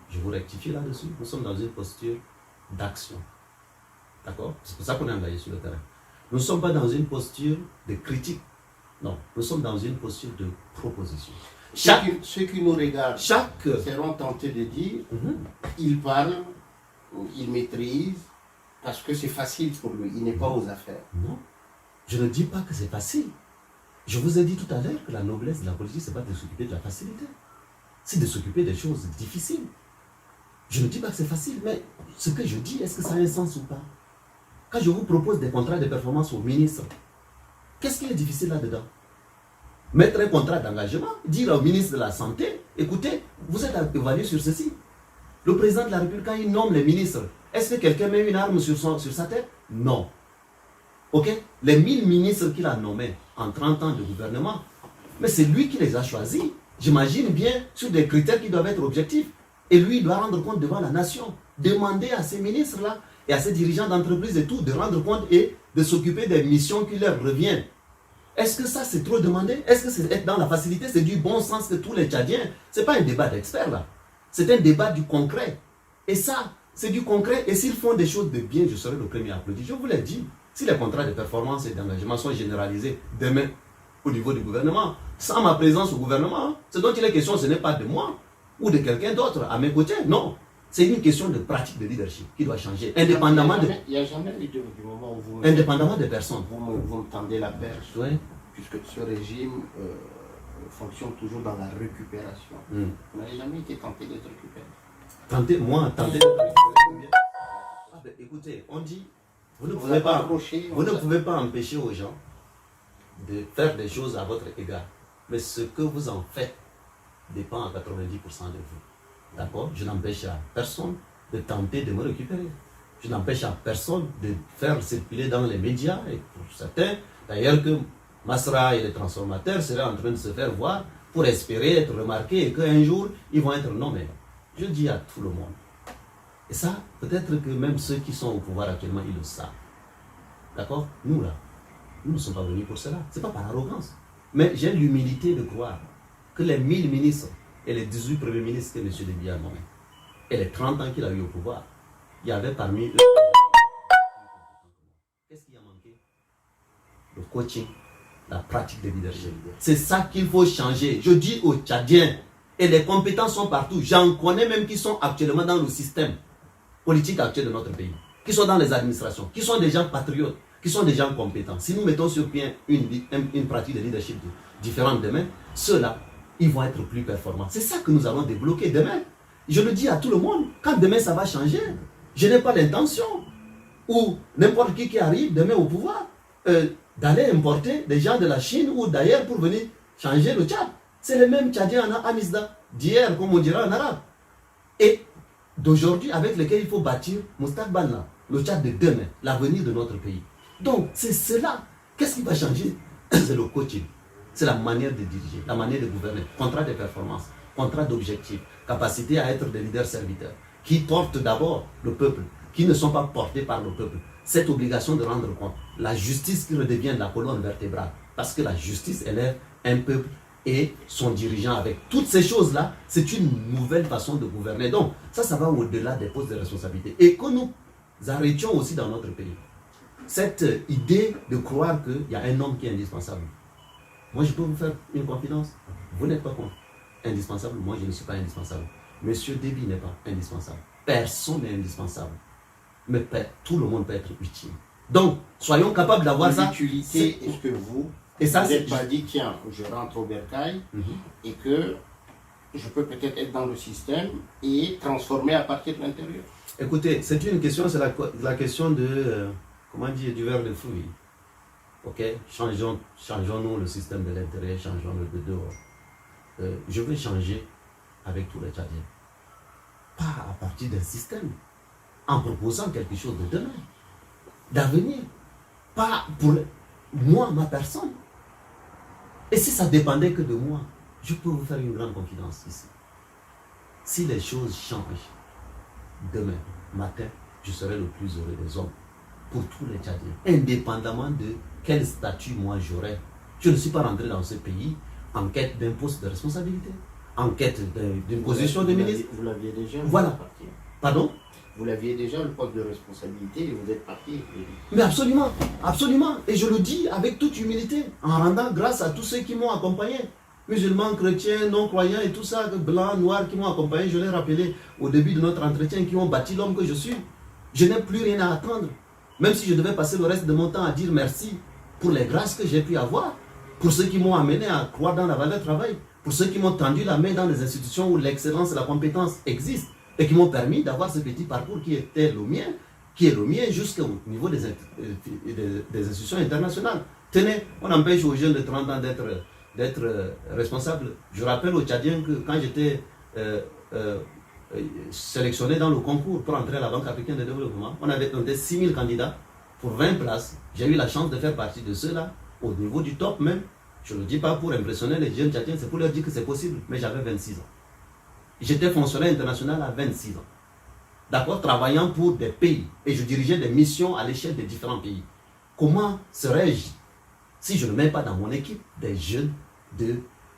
Je vous rectifie là-dessus. Nous sommes dans une posture d'action. D'accord? C'est pour ça qu'on est engagé sur le terrain. Nous ne sommes pas dans une posture de critique. Non, nous sommes dans une posture de proposition. Ceux qui nous regardent seront tentés de dire il parle, il maîtrise, parce que c'est facile pour lui, il n'est pas aux affaires. Non, je ne dis pas que c'est facile. Je vous ai dit tout à l'heure que la noblesse de la politique, ce n'est pas de s'occuper de la facilité. C'est de s'occuper des choses difficiles. Je ne dis pas que c'est facile, mais ce que je dis, est-ce que ça a un sens ou pas? Quand je vous propose des contrats de performance au ministre, qu'est-ce qui est difficile là-dedans? Mettre un contrat d'engagement, dire au ministre de la Santé, écoutez, vous êtes évalué sur ceci. Le président de la République, quand il nomme les ministres, est-ce que quelqu'un met une arme sur sa tête? Non. Ok? Les 1000 ministres qu'il a nommés en 30 ans de gouvernement, mais c'est lui qui les a choisis. j'imagine bien, sur des critères qui doivent être objectifs. Et lui, il doit rendre compte devant la nation. Demander à ces ministres-là et à ces dirigeants d'entreprise et tout de rendre compte et de s'occuper des missions qui leur reviennent. Est-ce que ça, c'est trop demandé? Est-ce que c'est être dans la facilité? C'est du bon sens que tous les Tchadiens... Ce n'est pas un débat d'experts, là. C'est un débat du concret. Et ça, c'est du concret. Et s'ils font des choses de bien, je serai le premier à applaudir. Je vous l'ai dit. Si les contrats de performance et d'engagement sont généralisés demain au niveau du gouvernement, sans ma présence au gouvernement, ce dont il est question, ce n'est pas de moi ou de quelqu'un d'autre à mes côtés. Non. C'est une question de pratique de leadership qui doit changer, indépendamment de... Il n'y a jamais eu du moment où vous... Indépendamment des personnes. Vous me tendez la perche, Oui. puisque ce régime fonctionne toujours dans la récupération. Vous n'avez jamais été tenté d'être récupéré. Tenter d'être récupéré. Ah ben, écoutez, on dit, vous ne pouvez pas empêcher aux gens de faire des choses à votre égard. Mais ce que vous en faites dépend à 90% de vous. D'accord? Je n'empêche à personne de tenter de me récupérer. Je n'empêche à personne de faire circuler dans les médias, et pour certains, d'ailleurs que Masra et les transformateurs seraient en train de se faire voir pour espérer être remarqués et qu'un jour, ils vont être nommés. Je dis à tout le monde. Et ça, peut-être que même ceux qui sont au pouvoir actuellement, ils le savent. D'accord? Nous, là, nous ne sommes pas venus pour cela. Ce n'est pas par arrogance. Mais j'ai l'humilité de croire que les 1000 ministres et les 18 premiers ministres que M. Déby a nommés, et les 30 ans qu'il a eu au pouvoir, il y avait parmi eux... Qu'est-ce qui a manqué? Le coaching, la pratique de leadership. C'est ça qu'il faut changer. Je dis aux Tchadiens, et les compétences sont partout. J'en connais même qui sont actuellement dans le système politique actuel de notre pays, qui sont dans les administrations, qui sont des gens patriotes, qui sont des gens compétents. Si nous mettons sur pied une pratique de leadership différente demain, ceux-là, ils vont être plus performants. C'est ça que nous allons débloquer demain. Je le dis à tout le monde, quand demain ça va changer, je n'ai pas l'intention, ou n'importe qui arrive demain au pouvoir, d'aller importer des gens de la Chine ou d'ailleurs pour venir changer le Tchad. C'est le même Tchadien en Amizda, d'hier, comme on dira en arabe. Et d'aujourd'hui, avec lequel il faut bâtir Moustakbalna, le Tchad de demain, l'avenir de notre pays. Donc, c'est cela. Qu'est-ce qui va changer? C'est le coaching. C'est la manière de diriger, la manière de gouverner, contrat de performance, contrat d'objectif, capacité à être des leaders serviteurs, qui portent d'abord le peuple, qui ne sont pas portés par le peuple. Cette obligation de rendre compte, la justice qui redevient la colonne vertébrale, parce que la justice élève un peuple et son dirigeant avec toutes ces choses-là, c'est une nouvelle façon de gouverner. Donc, ça va au-delà des postes de responsabilité. Et que nous arrêtions aussi dans notre pays cette idée de croire qu'il y a un homme qui est indispensable. Moi, je peux vous faire une confidence. Vous n'êtes pas indispensable. Moi, je ne suis pas indispensable. Monsieur Déby n'est pas indispensable. Personne n'est indispensable. Mais tout le monde peut être utile. Donc, soyons capables d'avoir ça. L'utilité, est-ce que vous n'êtes pas dit, tiens, je rentre au bercail et que je peux peut-être être dans le système et transformer à partir de l'intérieur? Écoutez, c'est une question, c'est la question de, comment dire, du verre de fruits. Ok, changeons-nous le système de l'intérieur, changeons-le de dehors. Je veux changer avec tous les Tchadiens. Pas à partir d'un système, en proposant quelque chose de demain, d'avenir. Pas pour moi, ma personne. Et si ça dépendait que de moi, je peux vous faire une grande confidence ici. Si les choses changent, demain matin, je serai le plus heureux des hommes pour tous les Tchadiens, indépendamment de quel statut moi j'aurai. Je ne suis pas rentré dans ce pays en quête d'un poste de responsabilité, en quête d'une position de ministre. Vous l'aviez déjà, voilà. Pardon? Vous l'aviez déjà, le poste de responsabilité, et vous êtes parti. Mais absolument, absolument. Et je le dis avec toute humilité, en rendant grâce à tous ceux qui m'ont accompagné. Musulmans, chrétiens, non-croyants et tout ça, blancs, noirs qui m'ont accompagné, je l'ai rappelé au début de notre entretien, qui ont bâti l'homme que je suis. Je n'ai plus rien à attendre. Même si je devais passer le reste de mon temps à dire merci pour les grâces que j'ai pu avoir, pour ceux qui m'ont amené à croire dans la valeur travail, pour ceux qui m'ont tendu la main dans des institutions où l'excellence et la compétence existent, et qui m'ont permis d'avoir ce petit parcours qui était le mien, qui est le mien jusqu'au niveau des institutions internationales. Tenez, on empêche aux jeunes de 30 ans d'être responsables. Je rappelle aux Tchadiens que quand j'étais sélectionné dans le concours pour entrer à la Banque africaine de développement, on avait compté 6000 candidats pour 20 places. J'ai eu la chance de faire partie de ceux-là, au niveau du top même. Je ne le dis pas pour impressionner les jeunes Tchadiens, c'est pour leur dire que c'est possible, mais j'avais 26 ans. J'étais fonctionnaire international à 26 ans. D'accord, travaillant pour des pays. Et je dirigeais des missions à l'échelle des différents pays. Comment serais-je si je ne mets pas dans mon équipe des jeunes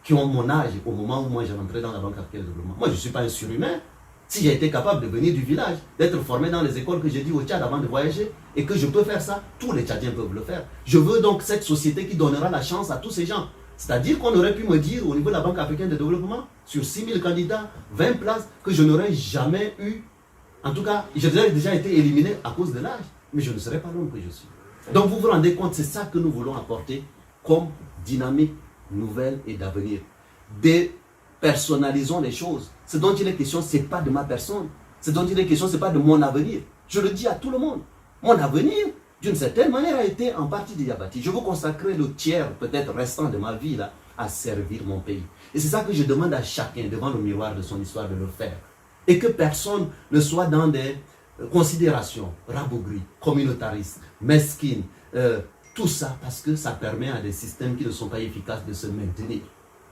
qui ont mon âge au moment où moi j'ai rentré dans la Banque africaine de développement? Moi je ne suis pas un surhumain. Si j'ai été capable de venir du village, d'être formé dans les écoles que j'ai dit au Tchad avant de voyager, et que je peux faire ça, tous les Tchadiens peuvent le faire. Je veux donc cette société qui donnera la chance à tous ces gens. C'est-à-dire qu'on aurait pu me dire au niveau de la Banque africaine de développement, sur 6000 candidats, 20 places, que je n'aurais jamais eu. En tout cas, j'aurais déjà été éliminé à cause de l'âge, mais je ne serais pas l'homme que je suis. Donc vous vous rendez compte, c'est ça que nous voulons apporter comme dynamique nouvelle et d'avenir. Dépersonnalisons les choses. Ce dont il est question, ce n'est pas de ma personne. Ce dont il est question, ce n'est pas de mon avenir. Je le dis à tout le monde. Mon avenir, d'une certaine manière, a été en partie déjà bâti. Je veux consacrer le tiers, peut-être restant de ma vie, là, à servir mon pays. Et c'est ça que je demande à chacun, devant le miroir de son histoire, de le faire. Et que personne ne soit dans des considérations rabougries, communautaristes, mesquines, tout ça parce que ça permet à des systèmes qui ne sont pas efficaces de se maintenir.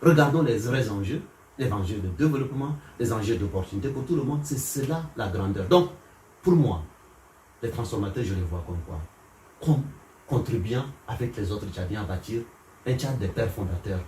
Regardons les vrais enjeux, les enjeux de développement, les enjeux d'opportunité pour tout le monde. C'est cela la grandeur. Donc, pour moi, les transformateurs, je les vois comme quoi? Comme contribuant avec les autres Tchadiens à bâtir un Tchad des pères fondateurs.